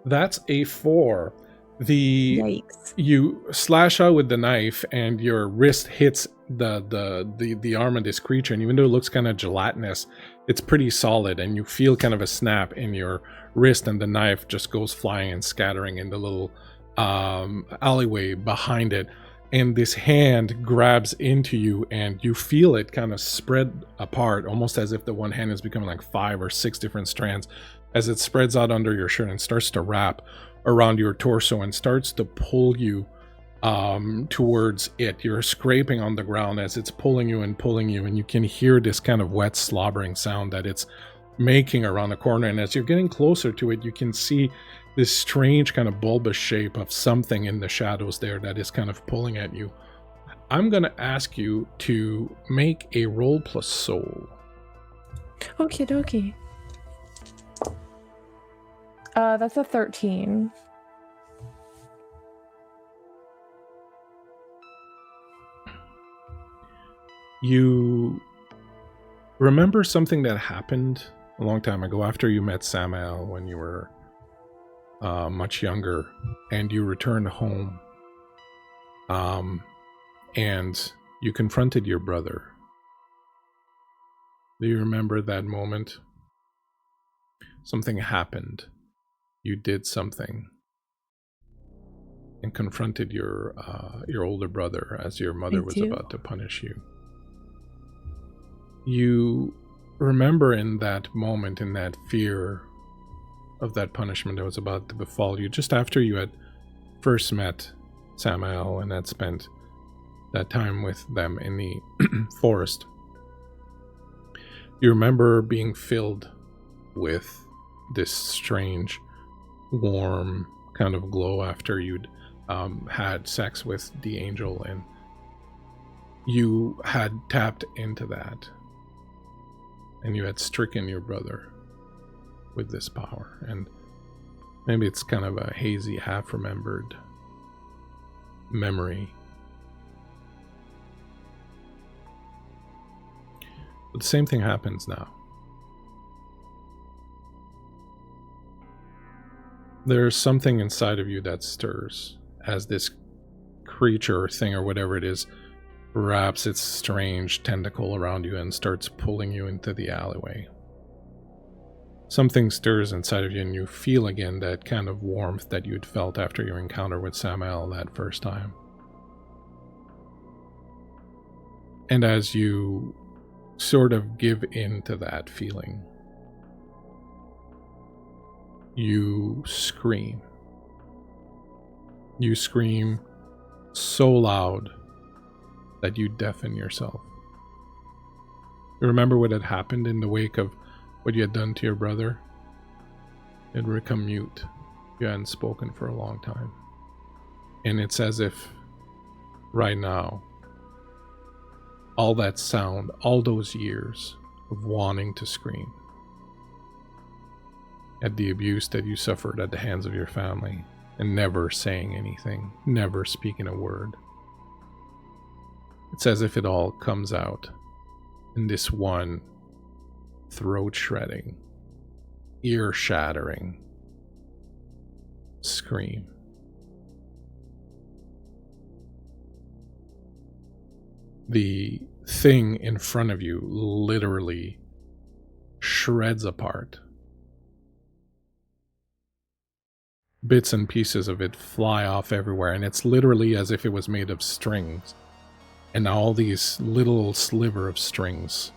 That's a 4. Yikes. You slash out with the knife, and your wrist hits the arm of this creature, and even though it looks kind of gelatinous, it's pretty solid, and you feel kind of a snap in your wrist, and the knife just goes flying and scattering in the little alleyway behind it. And this hand grabs into you, and you feel it kind of spread apart, almost as if the one hand is becoming like 5 or 6 different strands, as it spreads out under your shirt and starts to wrap around your torso and starts to pull you towards it. You're scraping on the ground as it's pulling you, and you can hear this kind of wet slobbering sound that it's making around the corner. And as you're getting closer to it, you can see this strange kind of bulbous shape of something in the shadows there that is kind of pulling at you. I'm going to ask you to make a roll plus soul. Okie dokie. That's a 13. You remember something that happened a long time ago after you met Samael when you were much younger, and you returned home, and you confronted your brother. Do you remember that moment? Something happened. You did something and confronted your older brother as your mother was about to punish you. You remember in that moment, in that fear of that punishment that was about to befall you, just after you had first met Samael and had spent that time with them in the forest. You remember being filled with this strange, warm kind of glow after you'd had sex with the angel, and you had tapped into that, and you had stricken your brother with this power. And maybe it's kind of a hazy, half-remembered memory. But the same thing happens now. There's something inside of you that stirs as this creature or thing or whatever it is wraps its strange tentacle around you and starts pulling you into the alleyway. Something stirs inside of you, and you feel again that kind of warmth that you'd felt after your encounter with Samael that first time. And as you sort of give in to that feeling, you scream. You scream so loud that you deafen yourself. You remember what had happened in the wake of what you had done to your brother? It would become mute. You hadn't spoken for a long time. And it's as if right now, all that sound, all those years of wanting to scream at the abuse that you suffered at the hands of your family and never saying anything, never speaking a word. It's as if it all comes out in this one throat-shredding, ear-shattering scream. The thing in front of you literally shreds apart. Bits and pieces of it fly off everywhere, and it's literally as if it was made of strings. And all these little sliver of strings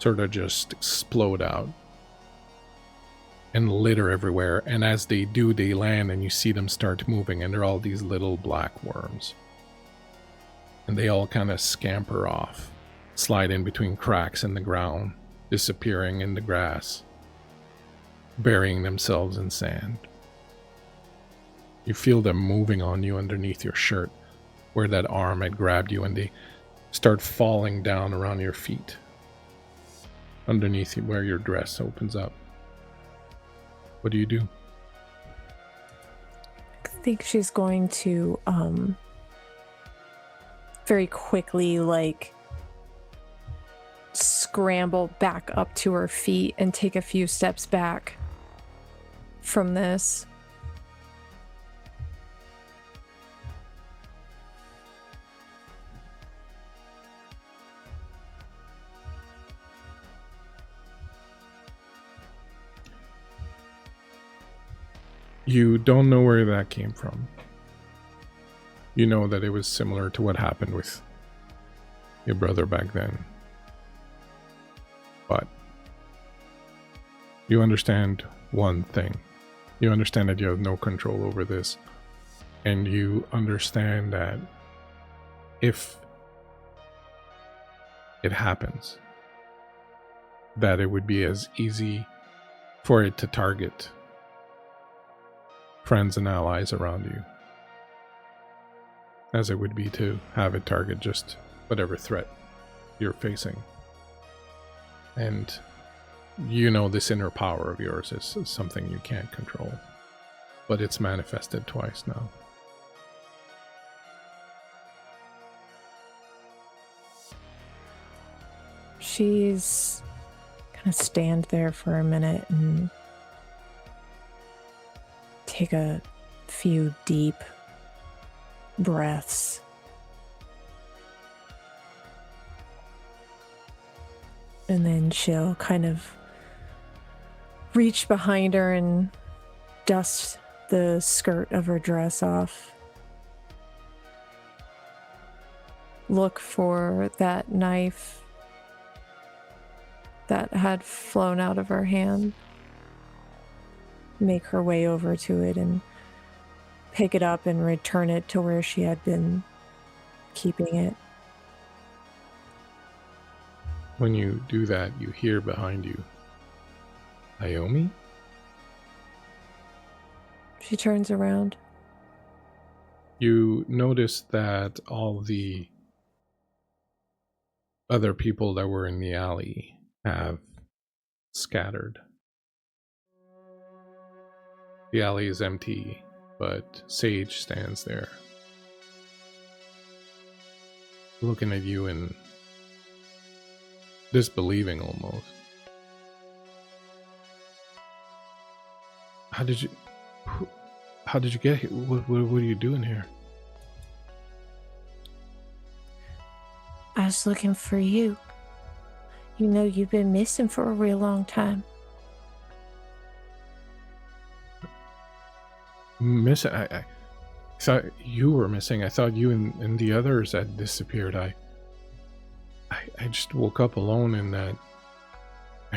sort of just explode out and litter everywhere. And as they do, they land and you see them start moving, and they're all these little black worms. And they all kind of scamper off, slide in between cracks in the ground, disappearing in the grass, burying themselves in sand. You feel them moving on you underneath your shirt, where that arm had grabbed you, and they start falling down around your feet, underneath you where your dress opens up. What do you do? I think she's going to very quickly scramble back up to her feet and take a few steps back from this. You don't know where that came from. You know that it was similar to what happened with your brother back then. But you understand one thing. You understand that you have no control over this. And you understand that if it happens, that it would be as easy for it to target friends and allies around you. as it would be to have it target just whatever threat you're facing. And you know this inner power of yours is something you can't control, but it's manifested twice now. She's gonna stand there for a minute and take a few deep breaths. And then she'll kind of reach behind her and dust the skirt of her dress off. Look for that knife that had flown out of her hand. Make her way over to it and pick it up and return it to where she had been keeping it. When you do that, you hear behind you, Iommi? She turns around. You notice that all the other people that were in the alley have scattered. The alley is empty, but Sage stands there, looking at you and disbelieving almost. How did you get here? What are you doing here? I was looking for you. You know you've been missing for a real long time. Missing? I thought you were missing. I thought you and the others had disappeared. I just woke up alone in that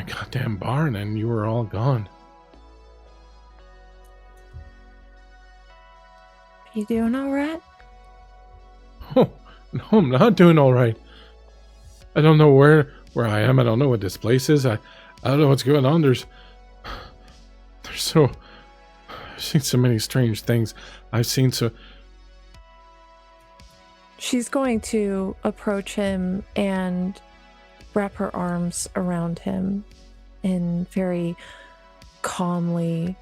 goddamn barn and you were all gone. You doing all right? Oh, no, I'm not doing all right. I don't know where I am. I don't know what this place is. I don't know what's going on. I've seen so many strange things. She's going to approach him and wrap her arms around him and very calmly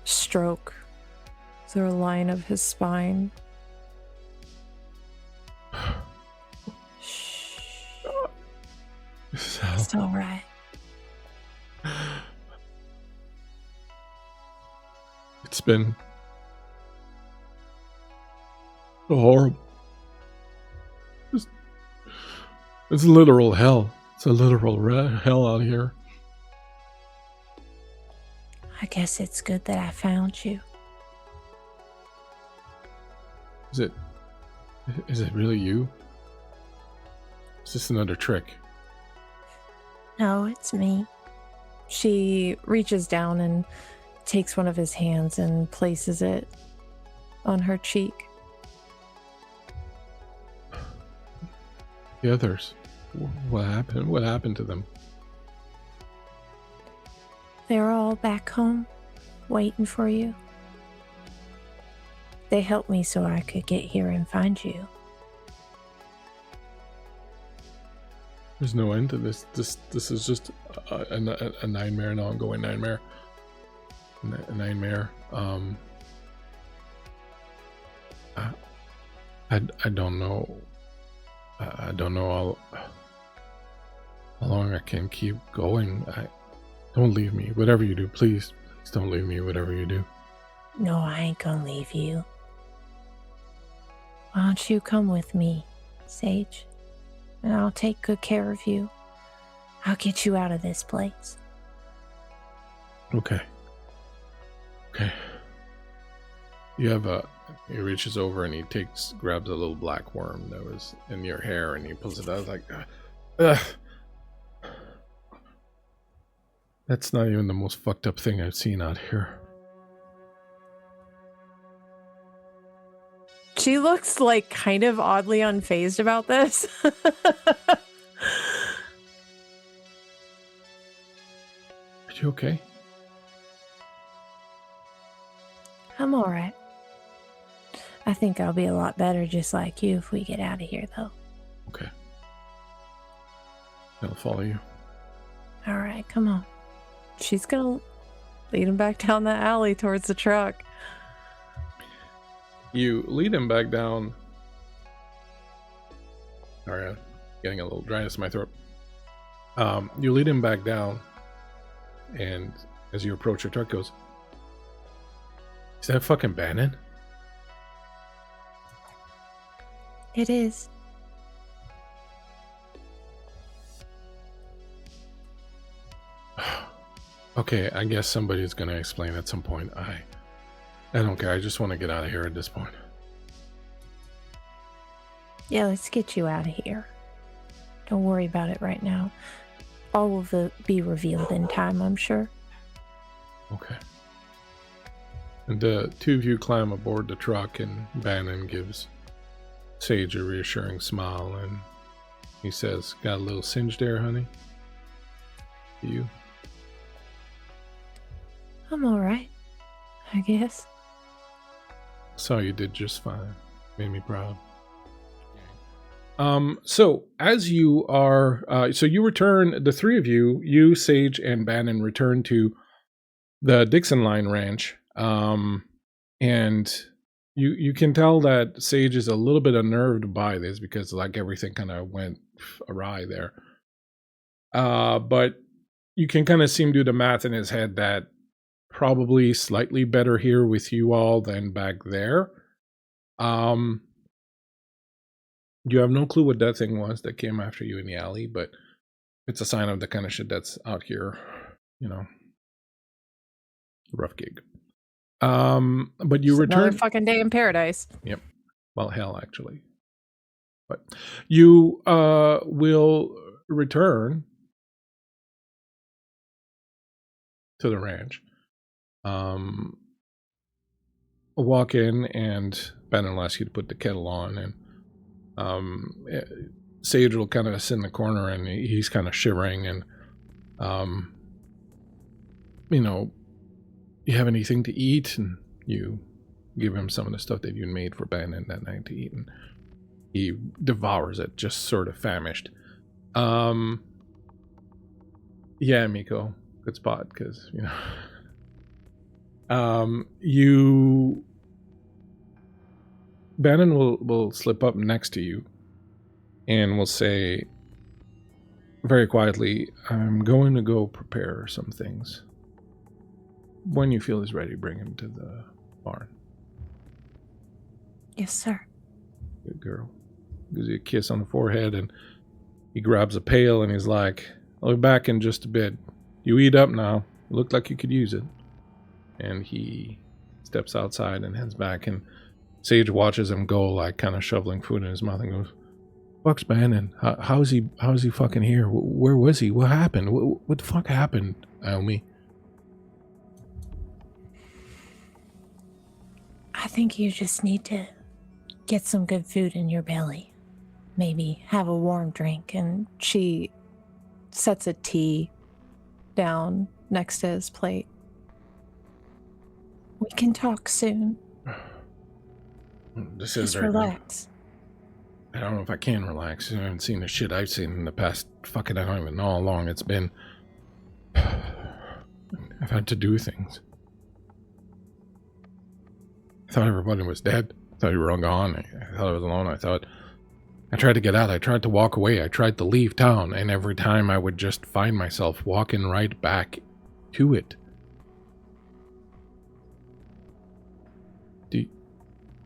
stroke the line of his spine. Shh. It's all right. It's been horrible. It's literal hell. It's a literal hell out here. I guess it's good that I found you. Is it really you? Is this another trick? No, it's me. She reaches down and takes one of his hands and places it on her cheek. The others, what happened? What happened to them? They're all back home, waiting for you. They helped me so I could get here and find you. There's no end to this. This is just a nightmare, an ongoing nightmare. A nightmare. I don't know. I don't know how long I can keep going. Don't leave me. Whatever you do, please don't leave me. Whatever you do. No, I ain't gonna leave you. Why don't you come with me, Sage? And I'll take good care of you. I'll get you out of this place. Okay. He reaches over and he grabs a little black worm that was in your hair and he pulls it out like, That's not even the most fucked up thing I've seen out here. She looks like kind of oddly unfazed about this. Are you okay? I'm all right. I think I'll be a lot better just like you if we get out of here, though. Okay. I'll follow you. All right, come on. She's gonna lead him back down the alley towards the truck. You lead him back down. Sorry, I'm getting a little dryness in my throat. You lead him back down, and as you approach your truck, goes, "Is that fucking Bannon?" It is. Okay, I guess somebody's gonna explain at some point. I don't care. I just want to get out of here at this point. Yeah, let's get you out of here. Don't worry about it right now. All will be revealed in time, I'm sure. Okay. And the two of you climb aboard the truck, and Bannon gives Sage a reassuring smile, and he says, "Got a little singe there, honey? You?" I'm all right, I guess. Saw you did just fine. Made me proud. So as you are, so you return, the three of you, Sage, and Bannon return to the Dixon Line Ranch. And you can tell that Sage is a little bit unnerved by this because like everything kind of went awry there. But you can kind of see him do the math in his head that probably slightly better here with you all than back there. You have no clue what that thing was that came after you in the alley, but it's a sign of the kind of shit that's out here, you know. Rough gig. But you return. Another fucking day in paradise. Yep. Well, hell, actually. But you will return to the ranch. Walk in, and Bannon will ask you to put the kettle on, and Sage will kind of sit in the corner, and he's kind of shivering, and you know, you have anything to eat? And you give him some of the stuff that you made for Bannon that night to eat, and he devours it, just sort of famished. Yeah, Miko, good spot, because you know. Bannon will slip up next to you and will say very quietly, "I'm going to go prepare some things. When you feel he's ready, bring him to the barn." Yes, sir. Good girl. Gives you a kiss on the forehead, and he grabs a pail and he's like, "I'll be back in just a bit. You eat up now. Looked like you could use it." And he steps outside and heads back, and Sage watches him go, like kind of shoveling food in his mouth, and goes, "Fuck's Bannon? How's he fucking here? Where was he? What happened? What the fuck happened, Iommi?" I think you just need to get some good food in your belly. Maybe have a warm drink. And she sets a tea down next to his plate. We can talk soon. This is just very relax. I don't know if I can relax. I haven't seen the shit I've seen in the past fucking, I don't even know how long it's been. I've had to do things. I thought everybody was dead. I thought you were all gone. I thought I was alone. I tried to get out. I tried to walk away. I tried to leave town. And every time I would just find myself walking right back to it.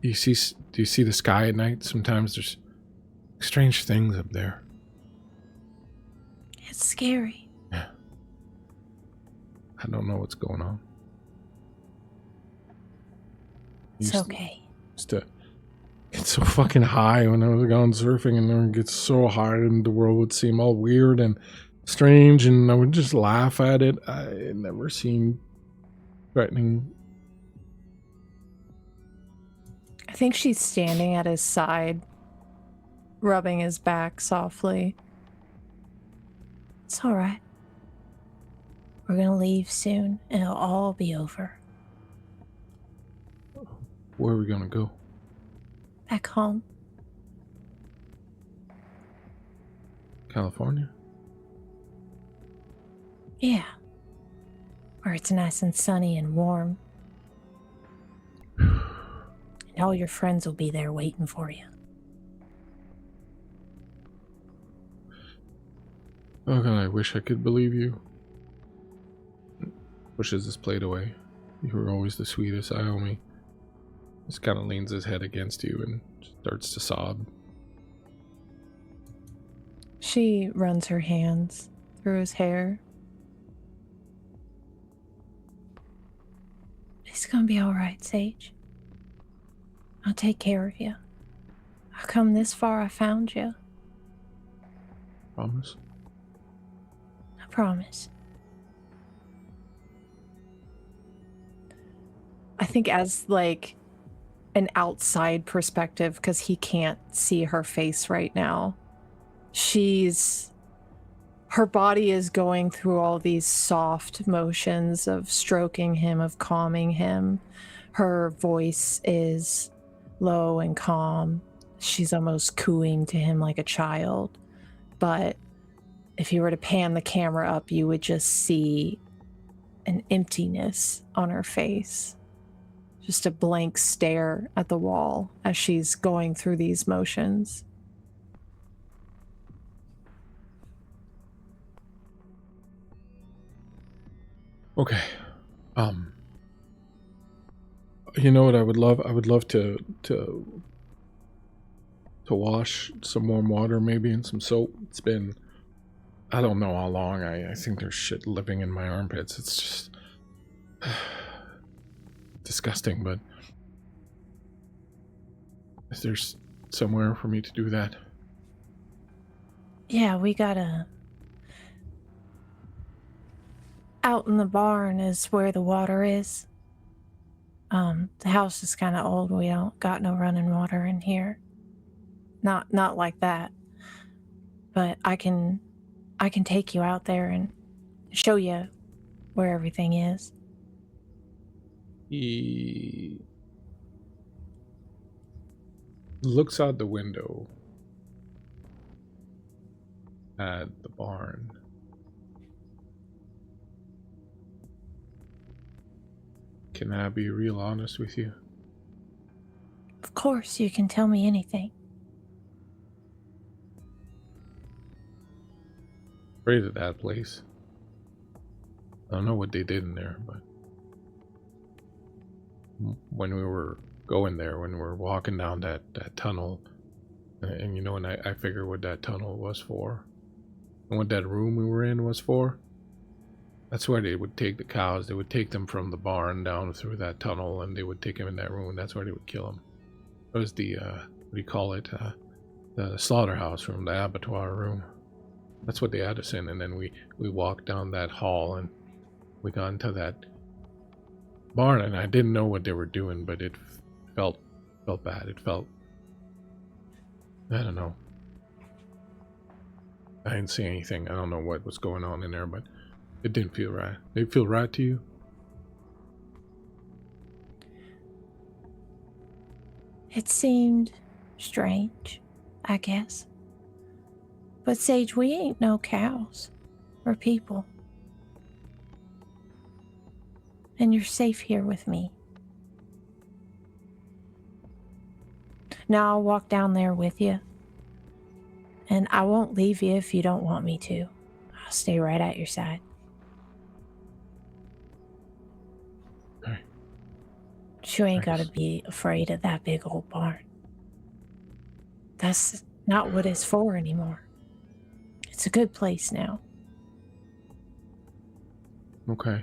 Do you see the sky at night? Sometimes there's strange things up there. It's scary. Yeah. I don't know what's going on. It's okay. Used to get so fucking high when I was going surfing, and then it gets so hard and the world would seem all weird and strange, and I would just laugh at it. It never seemed threatening. I think she's standing at his side, rubbing his back softly. It's all right. We're gonna leave soon, and it'll all be over. Where are we gonna go? back home. California? Yeah. Where it's nice and sunny and warm. And all your friends will be there waiting for you. Oh god, I wish I could believe you. Pushes his plate away. You were always the sweetest, Iommi. Just kind of leans his head against you and starts to sob. She runs her hands through his hair. It's gonna be all right, Sage. I'll take care of you. I come this far, I found you. Promise? I promise. I think as like an outside perspective, because he can't see her face right now, her body is going through all these soft motions of stroking him, of calming him. Her voice is low and calm. She's almost cooing to him like a child. But if you were to pan the camera up, you would just see an emptiness on her face. Just a blank stare at the wall as she's going through these motions. Okay. You know what I would love? I would love to wash some warm water maybe and some soap. It's been, I don't know how long. I think there's shit living in my armpits. It's just disgusting, but is there somewhere for me to do that? Yeah, we gotta... Out in the barn is where the water is. The house is kind of old. We don't got no running water in here. Not like that. But I can take you out there and show you where everything is. He looks out the window at the barn. Can I be real honest with you? Of course, you can tell me anything. Afraid of that place. I don't know what they did in there, but when we were going there, when we were walking down that tunnel, and you know, and I figured what that tunnel was for, and what that room we were in was for. That's where they would take the cows. They would take them from the barn down through that tunnel, and they would take them in that room, and that's where they would kill them. It was the, what do you call it? The slaughterhouse room, the abattoir room. That's what they had us in, and then we walked down that hall, and we got into that barn, and I didn't know what they were doing, but it felt bad. It felt, I don't know. I didn't see anything. I don't know what was going on in there, but it didn't feel right. Did it feel right to you? It seemed strange, I guess. But Sage, we ain't no cows or people. And you're safe here with me. Now I'll walk down there with you. And I won't leave you if you don't want me to. I'll stay right at your side. Okay. You ain't gotta be afraid of that big old barn. That's not what it's for anymore. It's a good place now. Okay.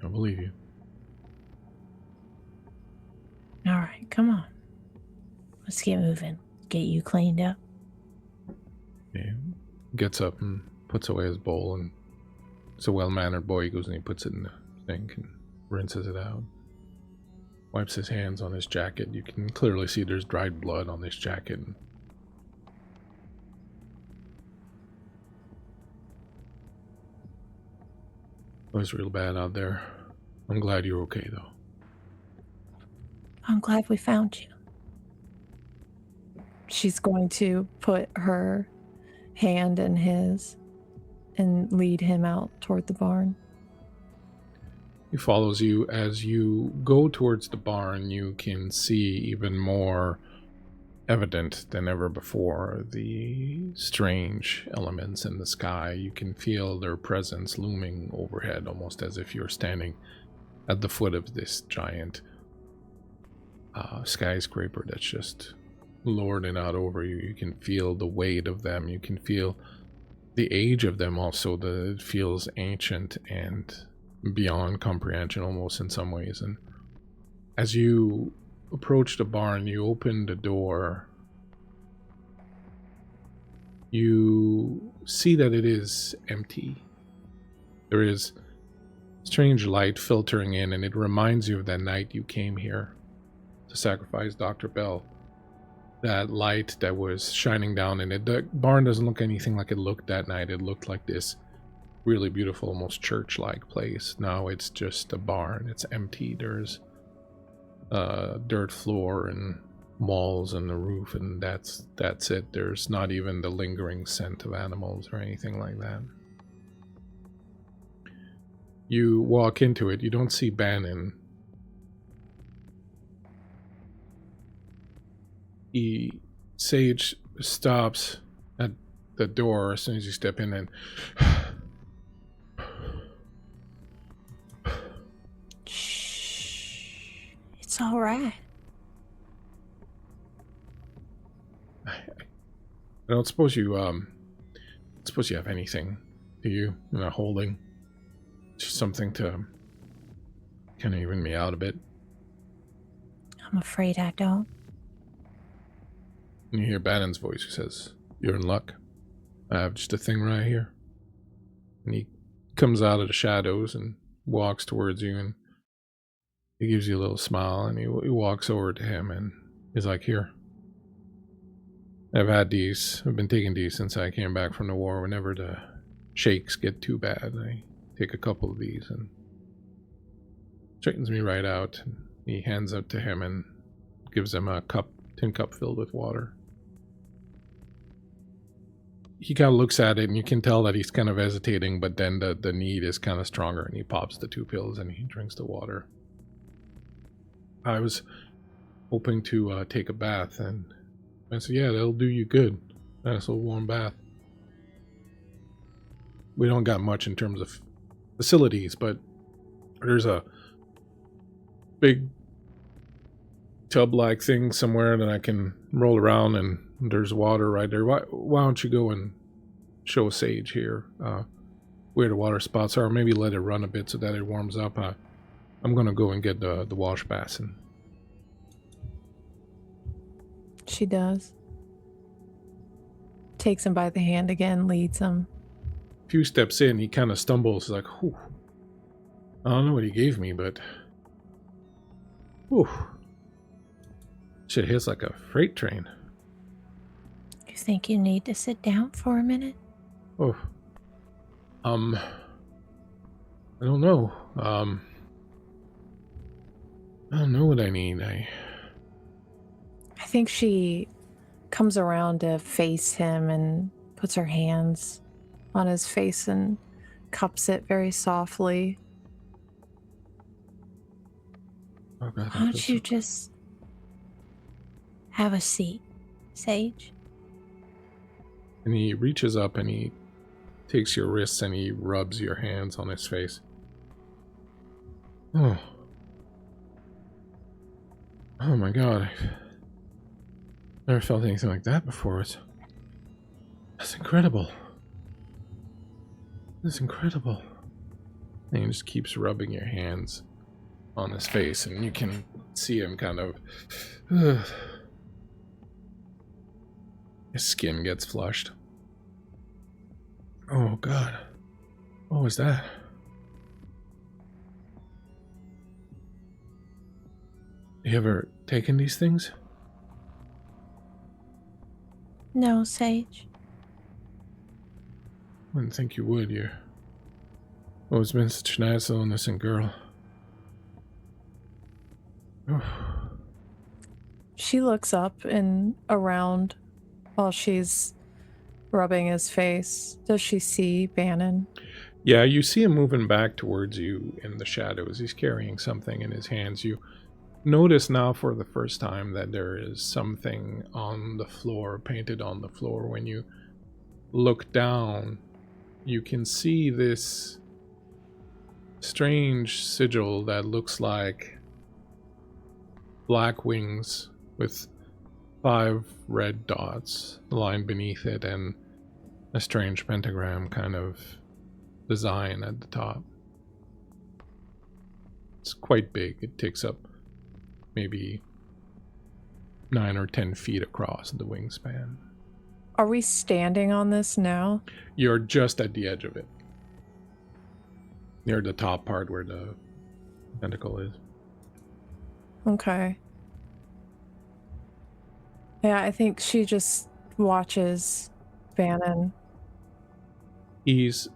I believe you. All right, come on. Let's get moving. Get you cleaned up. Yeah. Gets up and puts away his bowl, and it's a well-mannered boy. He goes and he puts it in the sink and rinses it out. Wipes his hands on his jacket. You can clearly see there's dried blood on this jacket. It was real bad out there. I'm glad you're okay, though. I'm glad we found you. She's going to put her hand in his and lead him out toward the barn. He follows you. As you go towards the barn, you can see even more evident than ever before the strange elements in the sky. You can feel their presence looming overhead, almost as if you're standing at the foot of this giant skyscraper that's just lording out over you. You can feel the weight of them. You can feel the age of them also. It feels ancient and beyond comprehension almost in some ways. And as you approach the barn, you open the door. You see that it is empty. There is strange light filtering in, and it reminds you of that night you came here to sacrifice Dr. Bell. That light that was shining down in it. The barn doesn't look anything like it looked that night. It looked like this really beautiful, almost church-like place. Now it's just a barn. It's empty. There's dirt floor and walls and the roof, and that's it. There's not even the lingering scent of animals or anything like that. You walk into it. You don't see Bannon. Sage stops at the door as soon as you step in, and shh, it's all right. I don't suppose you have anything, do you? You're not holding just something to kind of even me out a bit. I'm afraid I don't. And you hear Bannon's voice who says, "You're in luck. I have just a thing right here." And he comes out of the shadows and walks towards you, and he gives you a little smile, and he walks over to him, and he's like, "Here. I've had these. I've been taking these since I came back from the war. Whenever the shakes get too bad, I take a couple of these," and straightens me right out. And he hands it to him and gives him a tin cup filled with water. He kind of looks at it, and you can tell that he's kind of hesitating, but then the need is kind of stronger, and he pops the 2 pills and he drinks the water. I was hoping to take a bath, and I said, "Yeah, that'll do you good. Nice little warm bath." We don't got much in terms of facilities, but there's a big tub-like thing somewhere that I can roll around, and there's water right there. Why don't you go and show Sage here where the water spots are? Maybe let it run a bit so that it warms up. I'm gonna go and get the wash basin. She does. Takes him by the hand again, leads him. A few steps in, he kind of stumbles, like, "Whew. I don't know what he gave me, but whew. Shit hits like a freight train." You think you need to sit down for a minute? Oh. I don't know. I don't know what I need. I think she comes around to face him and puts her hands on his face and cups it very softly. Oh God, Why don't you just have a seat, Sage? And he reaches up and he takes your wrists and he rubs your hands on his face. Oh my God, I've never felt anything like that before. That's incredible. That's incredible. And he just keeps rubbing your hands on his face, and you can see him kind of his skin gets flushed. Oh God, what was that? You ever taken these things? No, Sage. Wouldn't think you would. You've always been such a nice little innocent girl. Oh. She looks up and around while she's rubbing his face. Does she see Bannon? Yeah, you see him moving back towards you in the shadows. He's carrying something in his hands. You notice now for the first time that there is something on the floor, painted on the floor. When you look down, you can see this strange sigil that looks like black wings with 5 red dots lined beneath it and a strange pentagram kind of design at the top. It's quite big. It takes up maybe 9 or 10 feet across the wingspan. Are we standing on this now? You're just at the edge of it, near the top part where the tentacle is. Okay. Yeah, I think she just watches Bannon. He's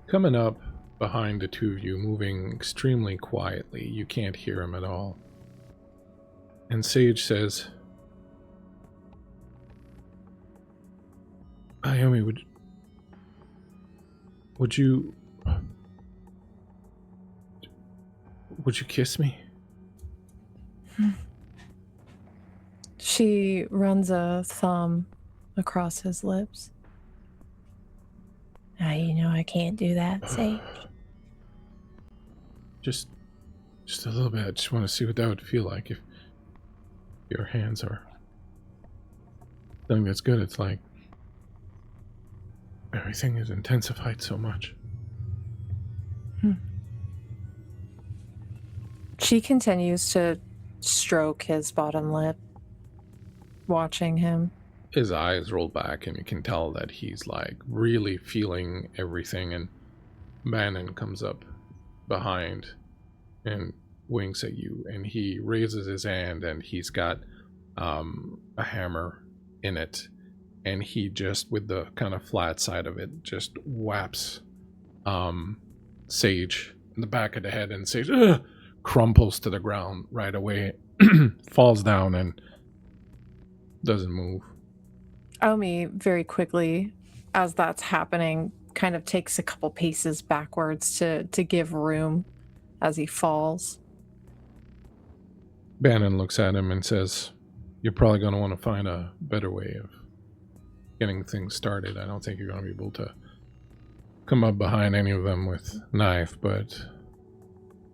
coming up behind the two of you, moving extremely quietly. You can't hear him at all. And Sage says, Iommi, would you kiss me? She runs a thumb across his lips. You know I can't do that, Sage. Just a little bit. I just want to see what that would feel like if your hands are something that's good. It's like everything is intensified so much. She continues to stroke his bottom lip, watching him. His eyes roll back and you can tell that he's like really feeling everything, and Bannon comes up behind and winks at you, and he raises his hand and he's got a hammer in it, and he just, with the kind of flat side of it, just whaps Sage in the back of the head, and Sage crumples to the ground right away, falls down and doesn't move. Iommi very quickly, as that's happening, kind of takes a couple paces backwards to give room as he falls. Bannon looks at him and says, you're probably going to want to find a better way of getting things started. I don't think you're going to be able to come up behind any of them with a knife, but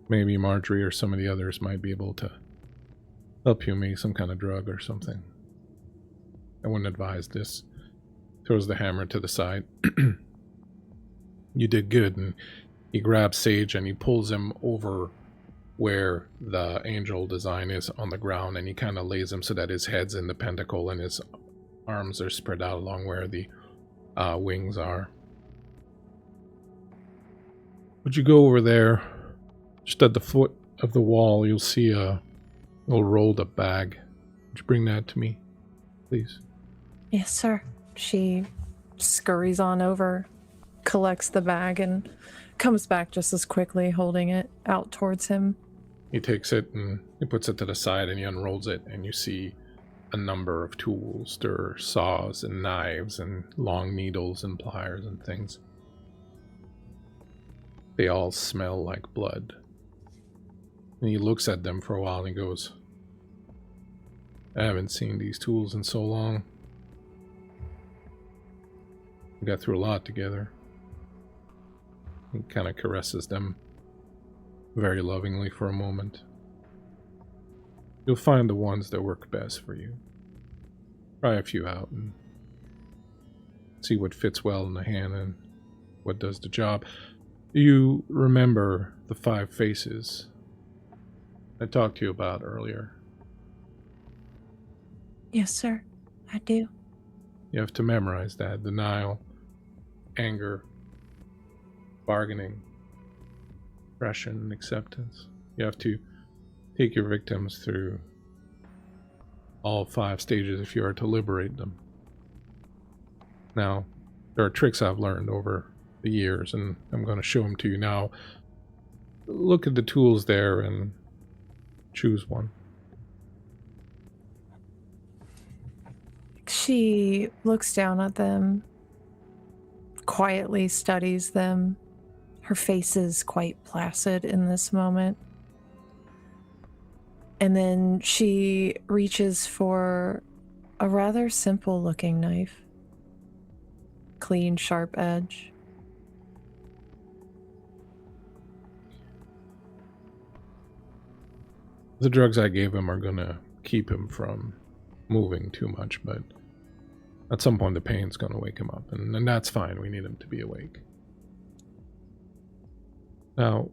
maybe Marjorie or some of the others might be able to help you make some kind of drug or something. I wouldn't advise this. Throws the hammer to the side. You did good. And he grabs Sage and he pulls him over where the angel design is on the ground, and he kind of lays him so that his head's in the pentacle and his arms are spread out along where the wings are. Would you go over there? Just at the foot of the wall, you'll see a little rolled up bag. Would you bring that to me, please? Yes, sir. She scurries on over, collects the bag, and comes back just as quickly, holding it out towards him. He takes it and he puts it to the side and he unrolls it, and you see a number of tools. There are saws and knives and long needles and pliers and things. They all smell like blood. And he looks at them for a while and he goes, I haven't seen these tools in so long. We got through a lot together. He kind of caresses them very lovingly for a moment. You'll find the ones that work best for you. Try a few out and see what fits well in the hand and what does the job. Do you remember the 5 faces I talked to you about earlier? Yes, sir. I do. You have to memorize that. Denial, anger, bargaining, oppression, and acceptance. You have to take your victims through all 5 stages if you are to liberate them. Now, there are tricks I've learned over the years, and I'm going to show them to you now. Look at the tools there and choose one. She looks down at them, quietly studies them. Her face is quite placid in this moment. And then she reaches for a rather simple looking knife. Clean, sharp edge. The drugs I gave him are gonna keep him from moving too much, but at some point the pain's gonna wake him up, and that's fine. We need him to be awake. Now,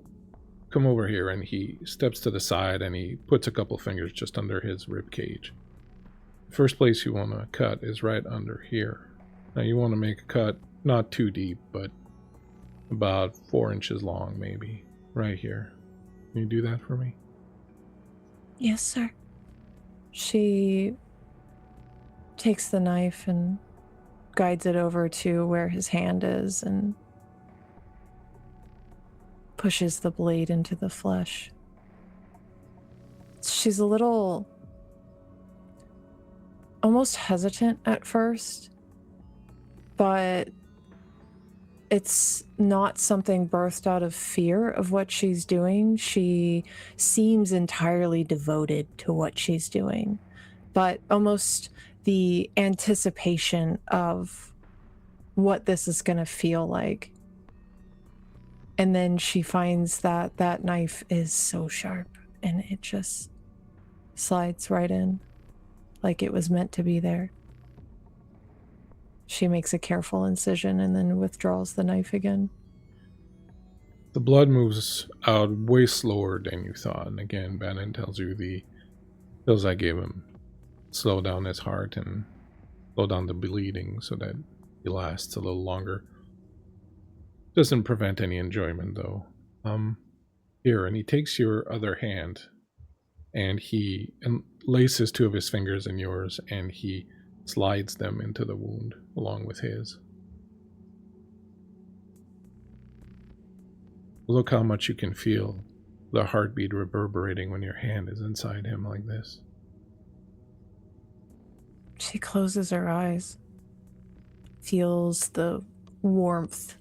come over here, and he steps to the side and he puts a couple fingers just under his rib cage. The first place you want to cut is right under here. Now you want to make a cut not too deep, but about 4 inches long, maybe, right here. Can you do that for me? Yes, sir. She takes the knife and guides it over to where his hand is and pushes the blade into the flesh. She's a little almost hesitant at first, but it's not something birthed out of fear of what she's doing. She seems entirely devoted to what she's doing, but almost the anticipation of what this is going to feel like. And then she finds that that knife is so sharp and it just slides right in like it was meant to be there. She makes a careful incision and then withdraws the knife again. The blood moves out way slower than you thought. And again, Bannon tells you the pills I gave him slow down his heart and slow down the bleeding so that he lasts a little longer. Doesn't prevent any enjoyment though. Here, and he takes your other hand and he laces 2 of his fingers in yours and he slides them into the wound along with his. Look how much you can feel the heartbeat reverberating when your hand is inside him like this. She closes her eyes, feels the warmth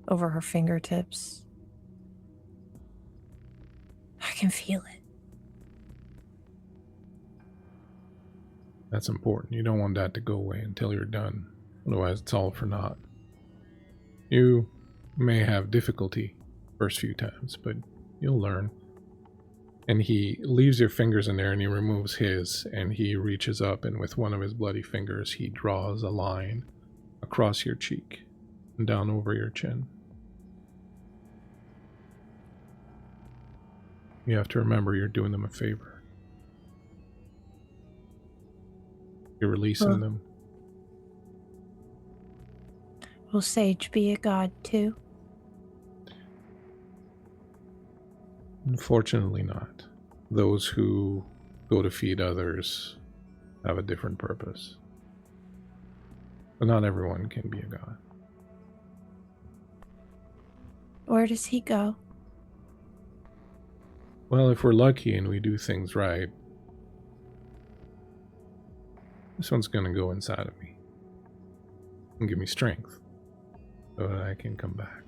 over her fingertips. I can feel it. That's important. You don't want that to go away until you're done. Otherwise, it's all for naught. You may have difficulty first few times, but you'll learn. And he leaves your fingers in there and he removes his and he reaches up and with one of his bloody fingers he draws a line across your cheek and down over your chin. You have to remember you're doing them a favor. You're releasing them. Will Sage be a god too? Unfortunately not. Those who go to feed others have a different purpose. But not everyone can be a god. Where does he go? Well, if we're lucky and we do things right, this one's going to go inside of me and give me strength so that I can come back.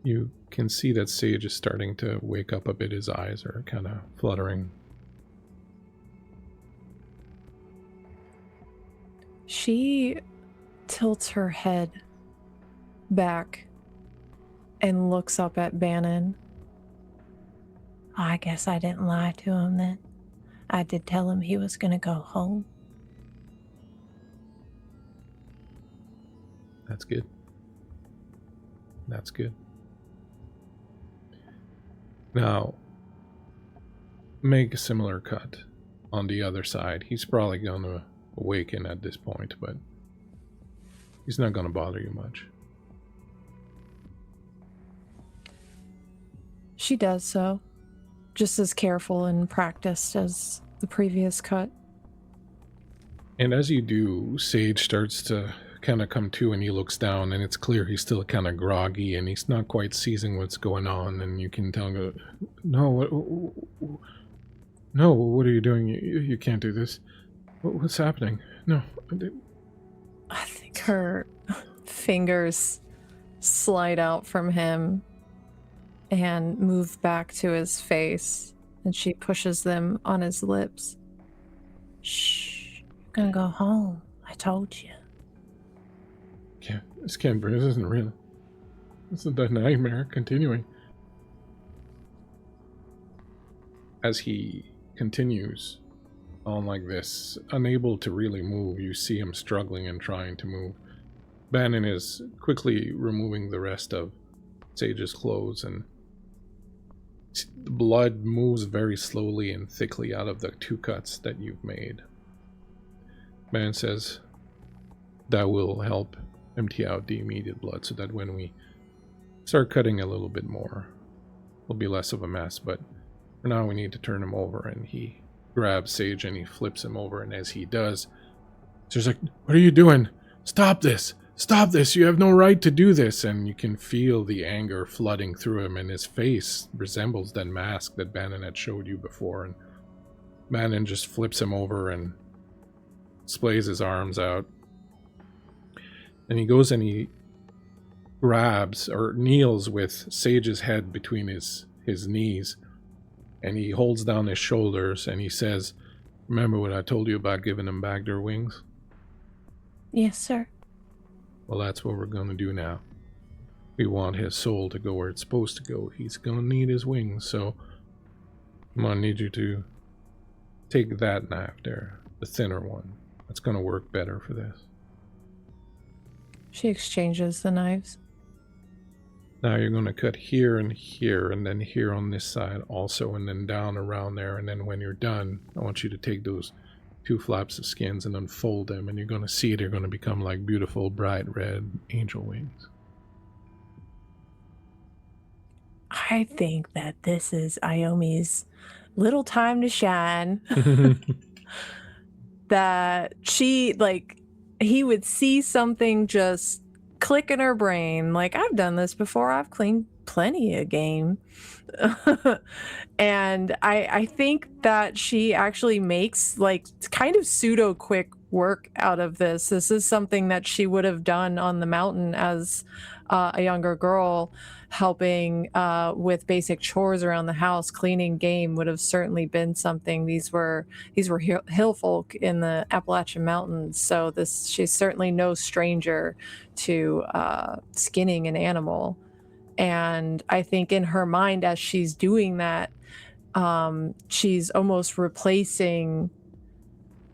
You can see that Sage is starting to wake up a bit. His eyes are kind of fluttering. She tilts her head back and looks up at Bannon. I guess I didn't lie to him then. I did tell him he was going to go home. That's good. That's good. Now, make a similar cut on the other side. He's probably going to awaken at this point, but he's not going to bother you much. She does so, just as careful and practiced as the previous cut. And as you do, Sage starts to kind of come to and he looks down and it's clear he's still kind of groggy and he's not quite seizing what's going on, and you can tell him, no, No, what are you doing? You can't do this. What's happening? No. I think her fingers slide out from him and move back to his face, and she pushes them on his lips. Shh, you're gonna go home. I told you. This isn't real. This is the nightmare continuing. As he continues on like this, unable to really move, you see him struggling and trying to move. Bannon is quickly removing the rest of Sage's clothes, and the blood moves very slowly and thickly out of the 2 cuts that you've made. Bannon says that will help empty out the immediate blood, so that when we start cutting a little bit more, it'll be less of a mess. But for now, we need to turn him over. And he grabs Sage and he flips him over, and as he does, she's like, "What are you doing? Stop this! Stop this! You have no right to do this!" And you can feel the anger flooding through him, and his face resembles that mask that Bannon had showed you before. And Bannon just flips him over and splays his arms out. And he goes and he grabs or kneels with Sage's head between his knees, and he holds down his shoulders and he says, "Remember what I told you about giving them back their wings?" Yes, sir. Well, that's what we're going to do now. We want his soul to go where it's supposed to go. He's going to need his wings, so I'm going to need you to take that knife there, the thinner one. That's going to work better for this. She exchanges the knives. Now you're going to cut here, and then here on this side also, and then down around there. And then when you're done, I want you to take those 2 flaps of skins and unfold them, and you're going to see they're going to become like beautiful, bright red angel wings. I think that this is Iommi's little time to shine. That she, like, he would see something just click in her brain. Like, I've done this before. I've cleaned plenty of game. And I think that she actually makes, like, kind of pseudo quick work out of this. This is something that she would have done on the mountain as a younger girl, helping with basic chores around the house. Cleaning game would have certainly been something. These were hill folk in the Appalachian Mountains, so she's certainly no stranger to skinning an animal. And I think in her mind, as she's doing that, she's almost replacing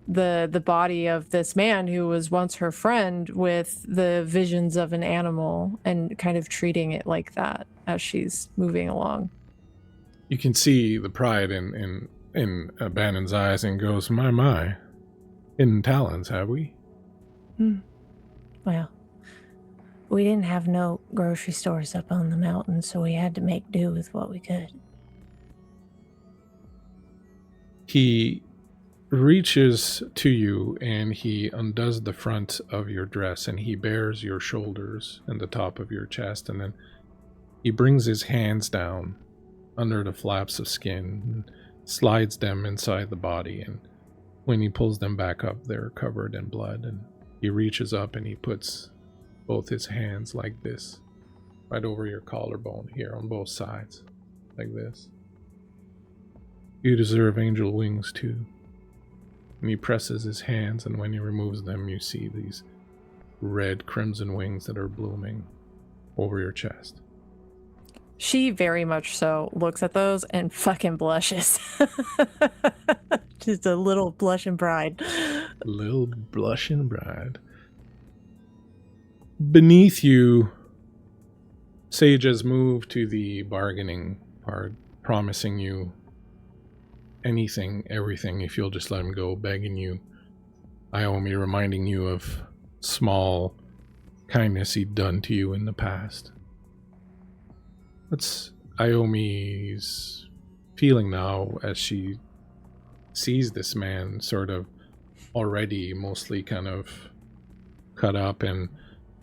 the body of this man who was once her friend with the visions of an animal, and kind of treating it like that as she's moving along. You can see the pride in Bannon's eyes, and goes, my, hidden talents, have we? Well, we didn't have no grocery stores up on the mountain, so we had to make do with what we could. He reaches to you and he undoes the front of your dress, and he bares your shoulders and the top of your chest, and then he brings his hands down under the flaps of skin and slides them inside the body, and when he pulls them back up, they're covered in blood. And he reaches up and he puts both his hands like this right over your collarbone here on both sides, like this. You deserve angel wings too. And he presses his hands, and when he removes them, you see these red crimson wings that are blooming over your chest. She very much so looks at those and fucking blushes. Just a little blushing bride. A little blushing bride. Beneath you, Sage has moved to the bargaining part, promising you anything, everything, if you'll just let him go, begging you. Iommi reminding you of small kindness he'd done to you in the past. What's Iommi's feeling now as she sees this man sort of already mostly kind of cut up and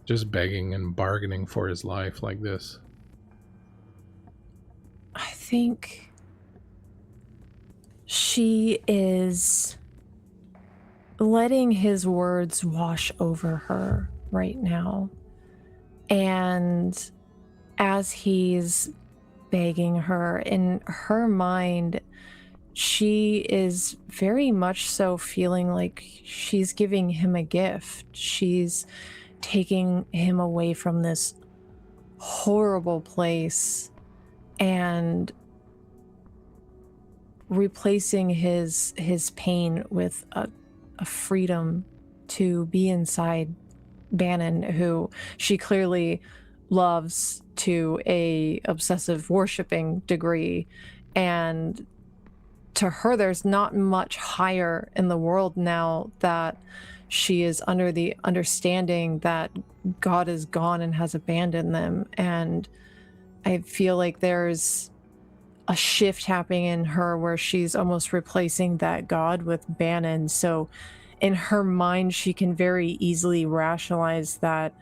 just begging and bargaining for his life like this? I think She is letting his words wash over her right now. And as he's begging her, in her mind, she is very much so feeling like she's giving him a gift. She's taking him away from this horrible place and replacing his pain with a freedom to be inside Bannon, who she clearly loves to a obsessive worshiping degree. And to her, there's not much higher in the world now that she is under the understanding that God is gone and has abandoned them. And I feel like there's a shift happening in her where she's almost replacing that God with Bannon. So in her mind, she can very easily rationalize that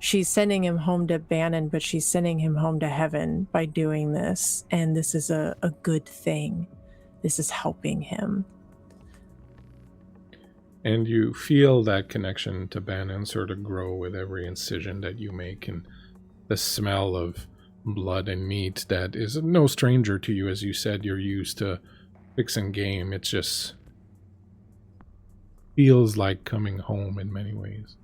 she's sending him home to Bannon, but she's sending him home to heaven by doing this. And this is a good thing. This is helping him. And you feel that connection to Bannon sort of grow with every incision that you make, and the smell of blood and meat that is no stranger to you. As you said, you're used to fixing game. It just feels like coming home in many ways.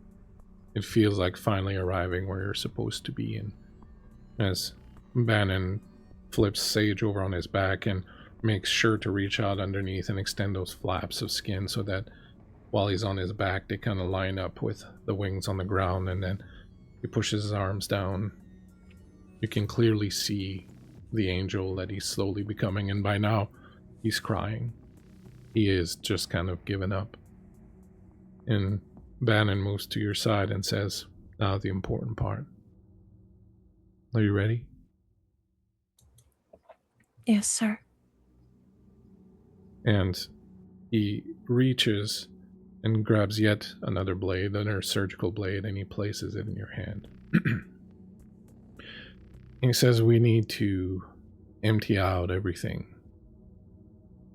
It feels like finally arriving where you're supposed to be. And as Bannon flips Sage over on his back and makes sure to reach out underneath and extend those flaps of skin so that while he's on his back, they kind of line up with the wings on the ground, and then he pushes his arms down. You can clearly see the angel that he's slowly becoming, and by now, he's crying. He is just kind of given up. And Bannon moves to your side and says, "Now the important part. Are you ready?" Yes, sir. And he reaches and grabs yet another blade, another surgical blade, and he places it in your hand. He says, "We need to empty out everything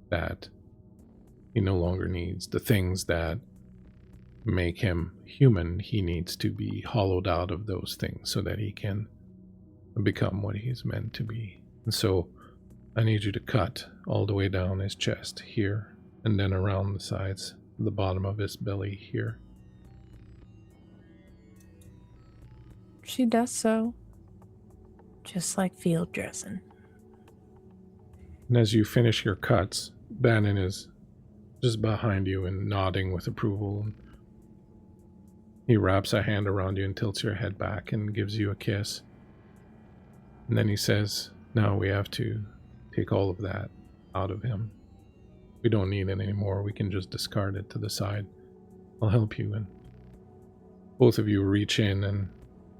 that he no longer needs. The things that make him human, he needs to be hollowed out of those things so that he can become what he's meant to be. And so I need you to cut all the way down his chest here, and then around the sides, the bottom of his belly here." She does so. Just like field dressing. And as you finish your cuts, Bannon is just behind you and nodding with approval. And he wraps a hand around you and tilts your head back and gives you a kiss. And then he says, "Now we have to take all of that out of him. We don't need it anymore. We can just discard it to the side. I'll help you." And both of you reach in and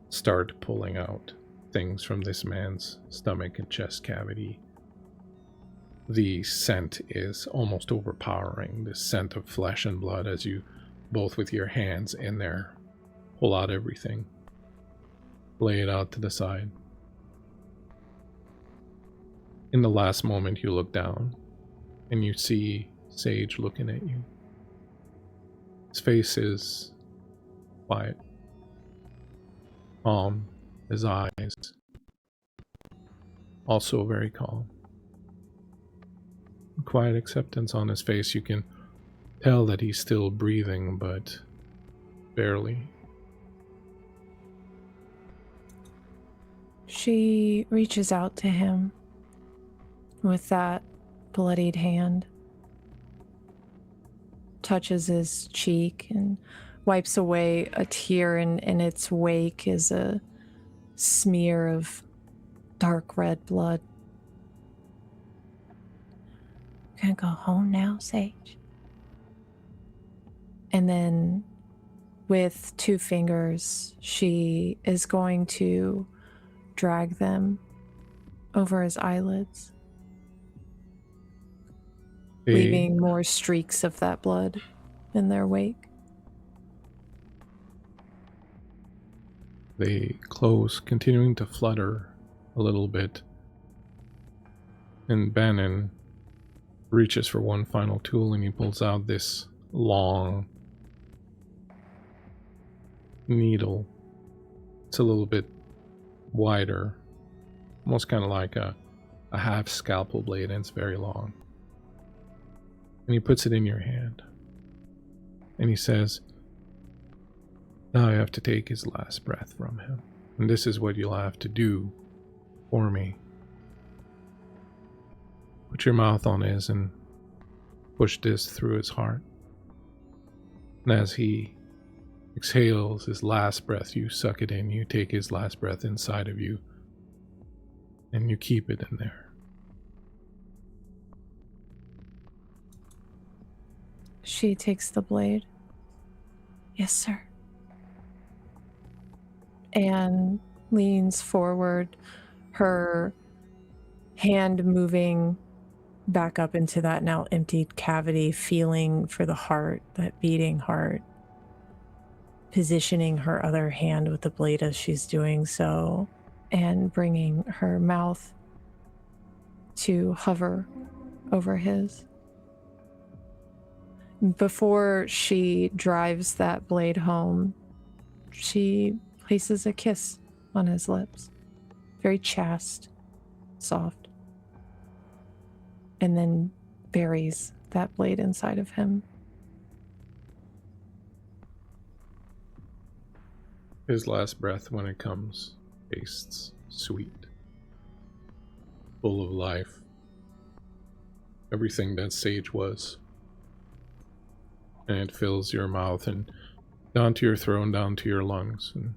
start pulling out things from this man's stomach and chest cavity. The scent is almost overpowering, the scent of flesh and blood, as you both with your hands in there pull out everything, lay it out to the side. In the last moment, you look down and you see Sage looking at you. His face is quiet, calm. His eyes also very calm. Quiet acceptance on his face. You can tell that he's still breathing, but barely. She reaches out to him with that bloodied hand, touches his cheek and wipes away a tear, and in its wake is a smear of dark red blood. "Gonna go home now, Sage?" And then with 2 fingers, she is going to drag them over his eyelids, leaving more streaks of that blood in their wake. They close, continuing to flutter a little bit. And Bannon reaches for one final tool and he pulls out this long needle. It's a little bit wider, almost kind of like a half scalpel blade, and it's very long. And he puts it in your hand. And he says, now I have to take his last breath from him. And this is what you'll have to do for me. Put your mouth on his and push this through his heart. And as he exhales his last breath, you suck it in. You take his last breath inside of you. And you keep it in there. She takes the blade. Yes, sir. And leans forward, her hand moving back up into that now emptied cavity, feeling for the heart, that beating heart, positioning her other hand with the blade as she's doing so, and bringing her mouth to hover over his. Before she drives that blade home, she places a kiss on his lips, very chaste, soft, and then buries that blade inside of him. His last breath, when it comes, tastes sweet, full of life. Everything that sage was. And it fills your mouth and down to your throat, down to your lungs. And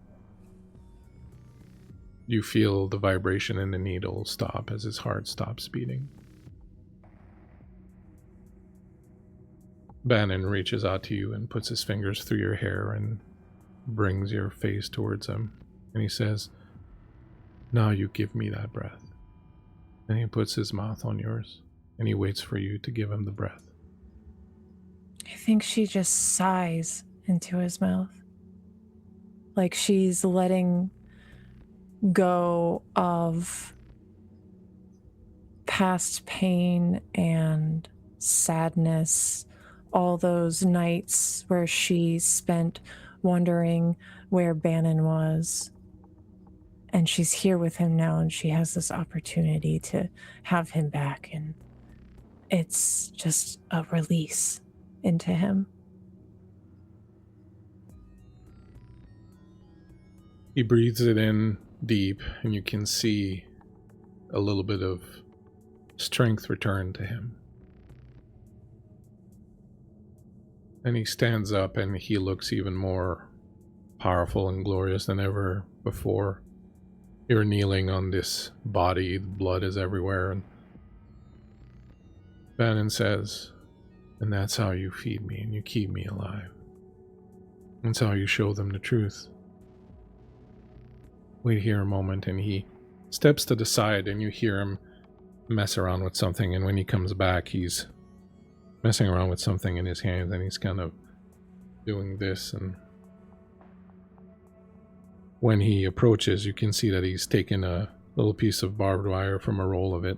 you feel the vibration in the needle stop as his heart stops beating. Bannon reaches out to you and puts his fingers through your hair and brings your face towards him. And he says, now you give me that breath. And he puts his mouth on yours and he waits for you to give him the breath. I think she just sighs into his mouth, like she's letting go of past pain and sadness, all those nights where she spent wondering where Bannon was. And she's here with him now, and she has this opportunity to have him back, and it's just a release into him. He breathes it in deep, and you can see a little bit of strength return to him. And he stands up and he looks even more powerful and glorious than ever before. You're kneeling on this body, blood is everywhere, and Bannon says, and that's how you feed me and you keep me alive. That's how you show them the truth. Wait here a moment, and he steps to the side and you hear him mess around with something, and when he comes back he's messing around with something in his hands and he's kind of doing this, and when he approaches you can see that he's taken a little piece of barbed wire from a roll of it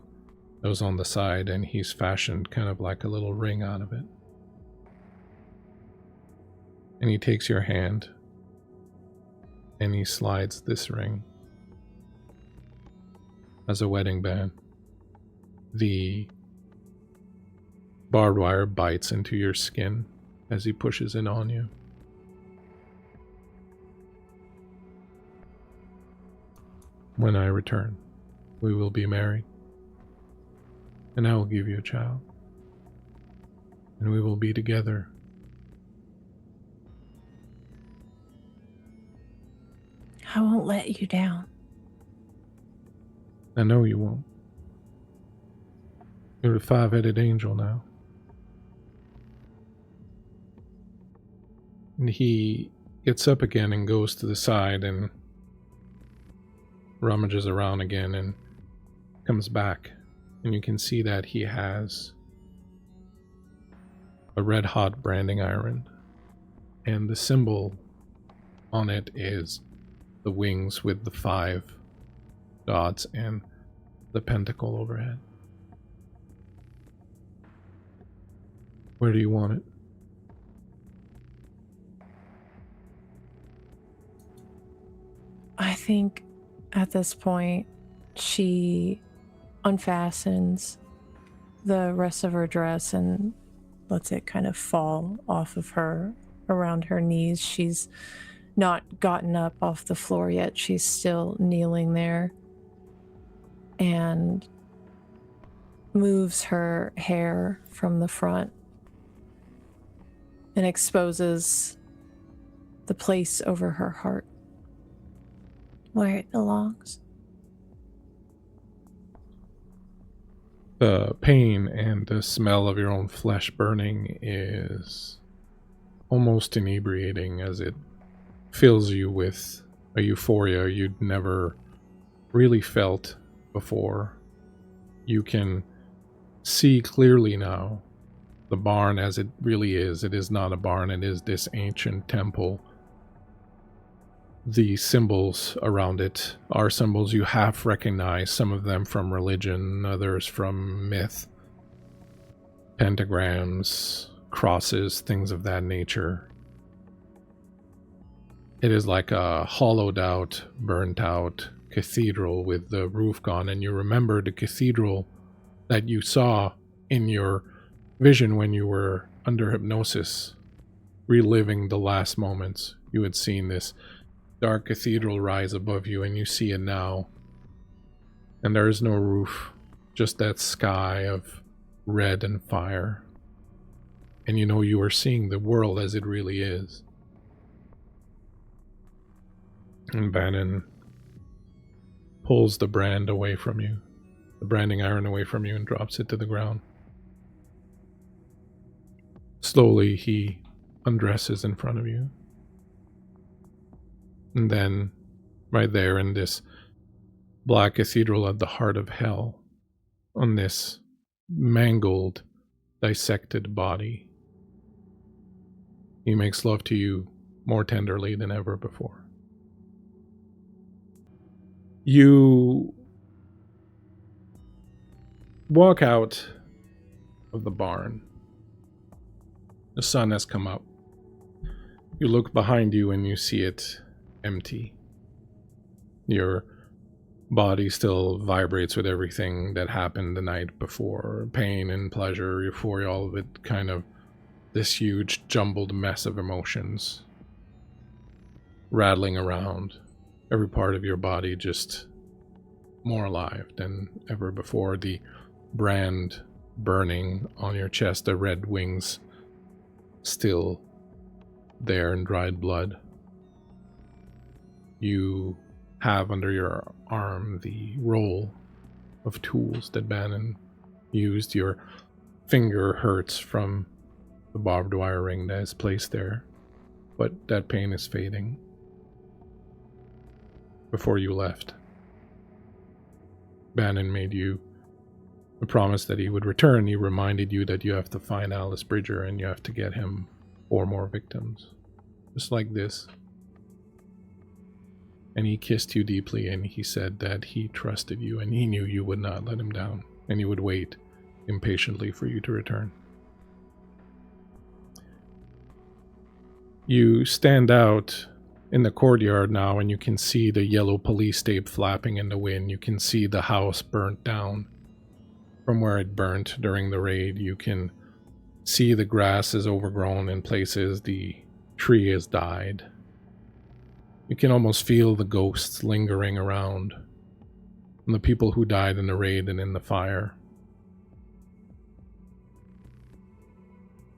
that was on the side, and he's fashioned kind of like a little ring out of it. And he takes your hand and he slides this ring as a wedding band. The barbed wire bites into your skin as he pushes it on you. When I return, we will be married, and I will give you a child, and we will be together. I won't let you down. I know you won't. You're a five-headed angel now. And he gets up again and goes to the side and rummages around again and comes back. And you can see that he has a red-hot branding iron. And the symbol on it is the wings with the 5 dots and the pentacle overhead. Where do you want it? I think at this point, she unfastens the rest of her dress and lets it kind of fall off of her around her knees. She's not gotten up off the floor yet. She's still kneeling there and moves her hair from the front and exposes the place over her heart where it belongs. The pain and the smell of your own flesh burning is almost inebriating as it fills you with a euphoria you'd never really felt before. You can see clearly now the barn as it really is. It is not a barn, it is this ancient temple. The symbols around it are symbols you half recognize, some of them from religion, others from myth. Pentagrams, crosses, things of that nature. It is like a hollowed out, burnt out cathedral with the roof gone, and you remember the cathedral that you saw in your vision when you were under hypnosis, reliving the last moments. You had seen this dark cathedral rise above you, and you see it now. And there is no roof, just that sky of red and fire. And you know you are seeing the world as it really is. And Bannon pulls the brand away from you, the branding iron away from you, and drops it to the ground. Slowly, he undresses in front of you. And then, right there in this black cathedral at the heart of hell, on this mangled, dissected body, he makes love to you more tenderly than ever before. You walk out of the barn. The sun has come up. You look behind you and you see it empty. Your body still vibrates with everything that happened the night before. Pain and pleasure, euphoria, all of it kind of this huge jumbled mess of emotions rattling around. Every part of your body just more alive than ever before. The brand burning on your chest, the red wings still there in dried blood. You have under your arm the roll of tools that Bannon used. Your finger hurts from the barbed wire ring that is placed there, but that pain is fading. Before you left, Bannon made you a promise that he would return. He reminded you that you have to find Alice Bridger and you have to get him 4 more victims, just like this. And he kissed you deeply, and he said that he trusted you and he knew you would not let him down, and he would wait impatiently for you to return. You stand out in the courtyard now, and you can see the yellow police tape flapping in the wind. You can see the house burnt down from where it burnt during the raid. You can see the grass is overgrown in places. The tree has died. You can almost feel the ghosts lingering around from the people who died in the raid and in the fire.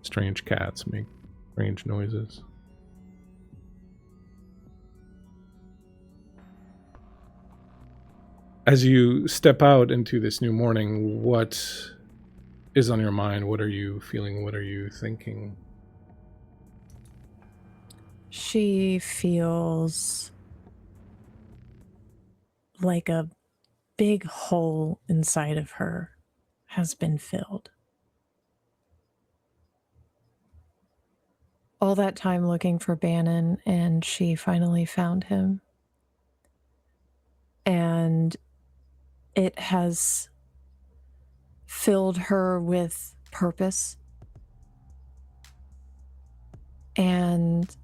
Strange cats make strange noises. As you step out into this new morning, what is on your mind? What are you feeling? What are you thinking? She feels like a big hole inside of her has been filled. All that time looking for Bannon, and she finally found him. And it has filled her with purpose And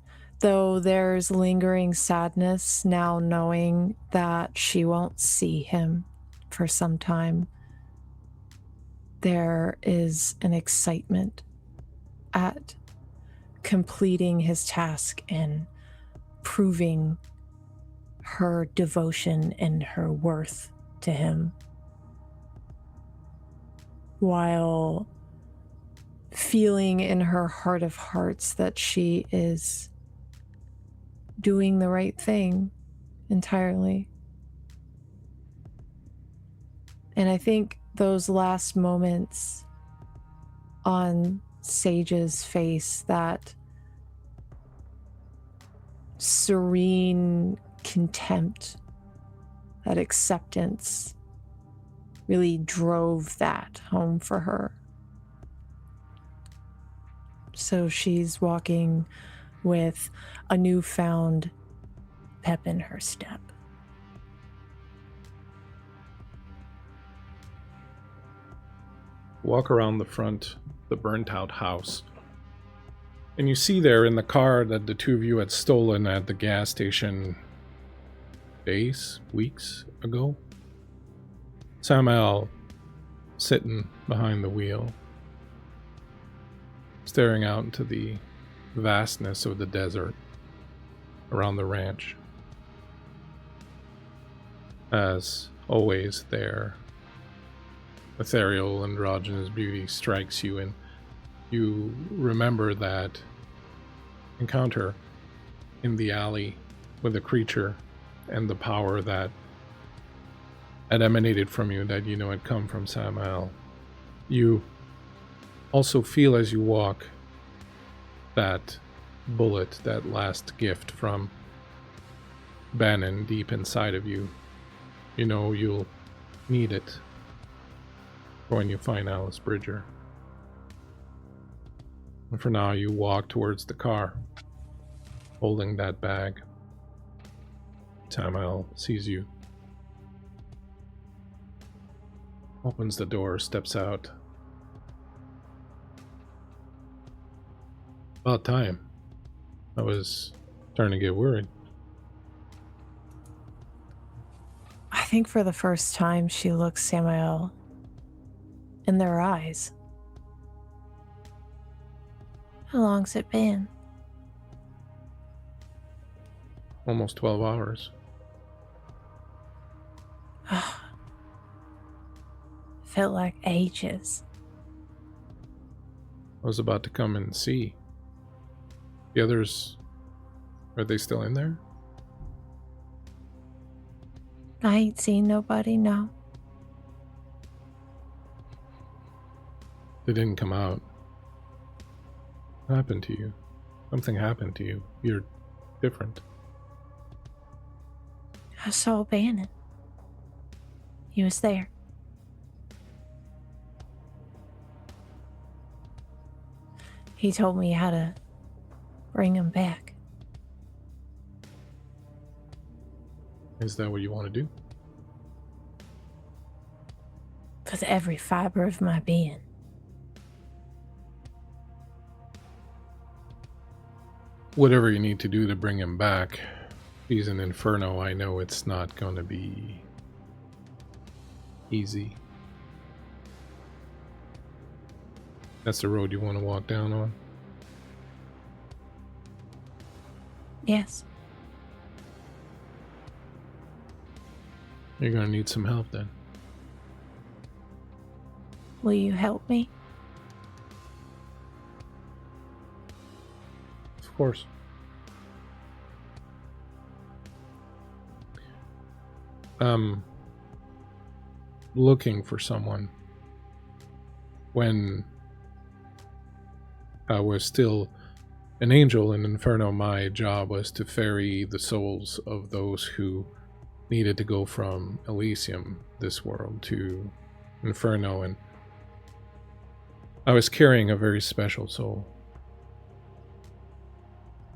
though there's lingering sadness now knowing that she won't see him for some time, there is an excitement at completing his task and proving her devotion and her worth to him, while feeling in her heart of hearts that she is doing the right thing entirely. And I think those last moments on Sage's face, that serene contempt, that acceptance, really drove that home for her. So she's walking with a newfound pep in her step. Walk around the front, the burnt out house, and you see there in the car that the two of you had stolen at the gas station weeks ago, Samael sitting behind the wheel, staring out into the vastness of the desert around the ranch. As always, their ethereal androgynous beauty strikes you, and you remember that encounter in the alley with the creature and the power that had emanated from you, that you know had come from Samael. You also feel as you walk that bullet, that last gift from Bannon deep inside of you. You know you'll need it when you find Alice Bridger. And for now, you walk towards the car, holding that bag. Samael sees you, opens the door, steps out. About time. I was starting to get worried. I think for the first time she looks Samael in their eyes. How long's it been? Almost 12 hours. Felt like ages. I was about to come and see. The others, are they still in there? I ain't seen nobody, no. They didn't come out. What happened to you? Something happened to you. You're different. I saw Bannon. He was there. He told me how to bring him back. Is that what you want to do? With every fiber of my being. Whatever you need to do to bring him back. He's in Inferno. I know it's not going to be easy. That's the road you want to walk down on? Yes. You're going to need some help then. Will you help me? Of course. Looking for someone. When I was still an angel in Inferno, my job was to ferry the souls of those who needed to go from Elysium, this world, to Inferno, and I was carrying a very special soul.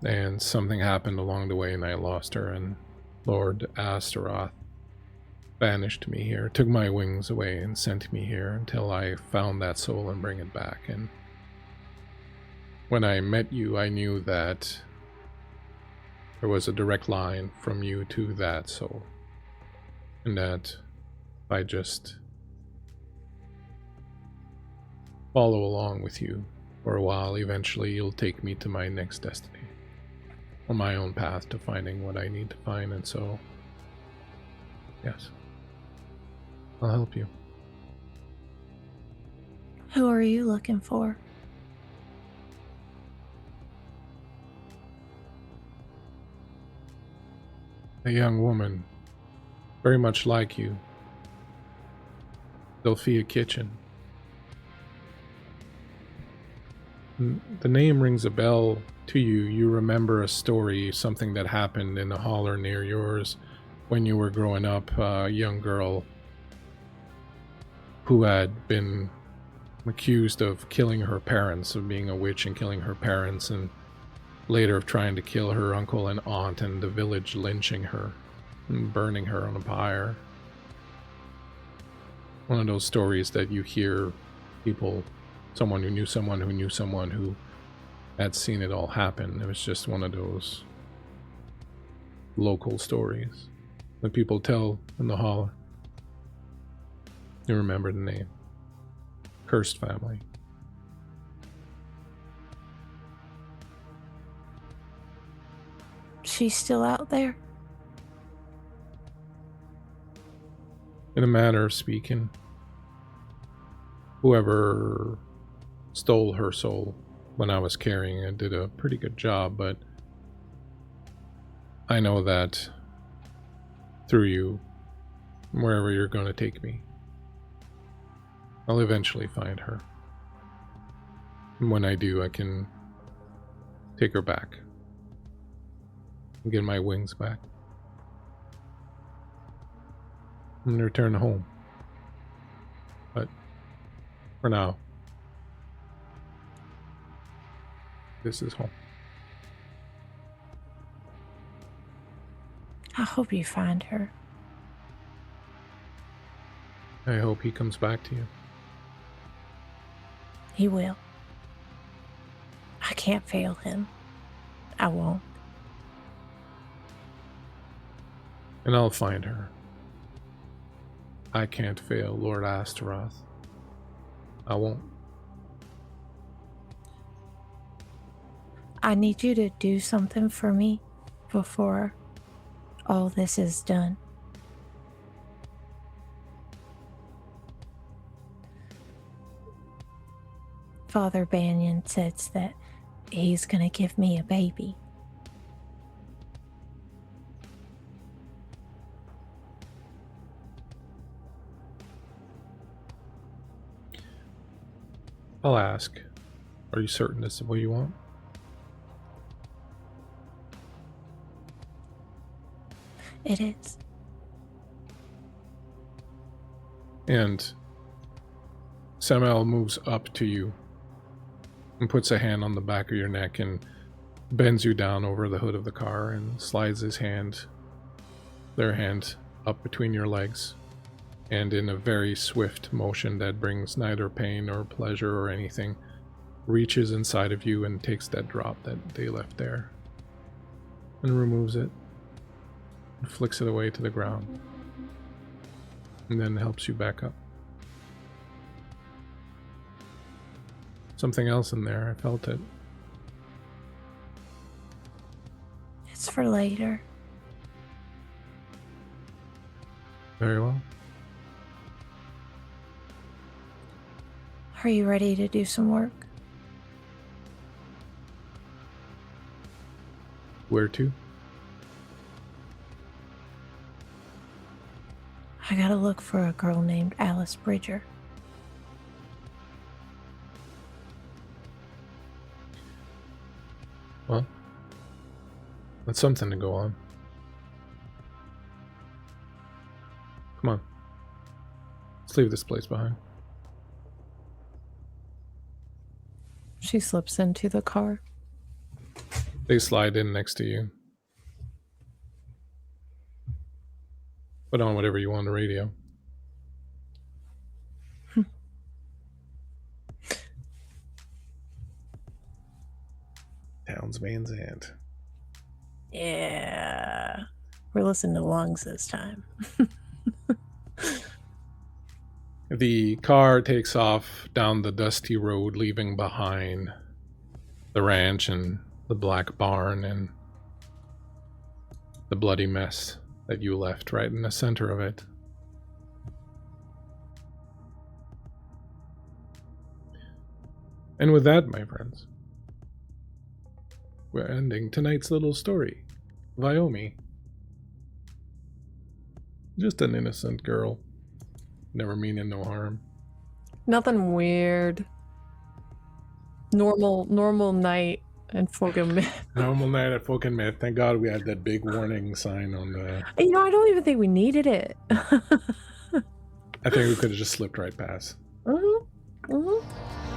And something happened along the way and I lost her, and Lord Astaroth banished me here, took my wings away and sent me here until I found that soul and bring it back. And when I met you, I knew that there was a direct line from you to that soul. And that if I just follow along with you for a while, eventually you'll take me to my next destiny. On my own path to finding what I need to find, and so, yes, I'll help you. Who are you looking for? A young woman, very much like you. Sophia Kitchen. The name rings a bell to you. You remember a story, something that happened in a holler near yours when you were growing up, a young girl who had been accused of killing her parents, of being a witch and killing her parents, and later of trying to kill her uncle and aunt, and the village lynching her and burning her on a pyre. One of those stories that you hear people, someone who knew someone who knew someone who had seen it all happen. It was just one of those local stories that people tell in the holler. You remember the name. Cursed family. She's still out there? In a manner of speaking, whoever stole her soul when I was carrying it did a pretty good job, but I know that through you, wherever you're going to take me, I'll eventually find her. And when I do, I can take her back and get my wings back and return home. But for now, this is home. I hope you find her. I hope he comes back to you. He will. I can't fail him. I won't. And I'll find her. I can't fail Lord Astaroth. I won't. I need you to do something for me before all this is done. Father Bannon says that he's going to give me a baby. I'll ask. Are you certain this is what you want? It is. And Samael moves up to you and puts a hand on the back of your neck and bends you down over the hood of the car and slides their hand up between your legs, and in a very swift motion that brings neither pain or pleasure or anything, reaches inside of you and takes that drop that they left there and removes it and flicks it away to the ground, and then helps you back up. Something else in there, I felt it. It's for later. Very well. Are you ready to do some work? Where to? I gotta look for a girl named Alice Bridger. Well, that's something to go on. Come on. Let's leave this place behind. She slips into the car. They slide in next to you. Put on whatever you want on the radio. Towns Van Zandt. Yeah. We're listening to lungs this time. The car takes off down the dusty road, leaving behind the ranch and the black barn and the bloody mess that you left right in the center of it. And with that, my friends, we're ending tonight's little story of Iommi. Just an innocent girl. Never meaning no harm. Nothing weird. Normal night and Folk&Myth. Normal night at Folk&Myth. Thank God we had that big warning sign on the... You know, I don't even think we needed it. I think we could have just slipped right past. Mm-hmm. Mm-hmm.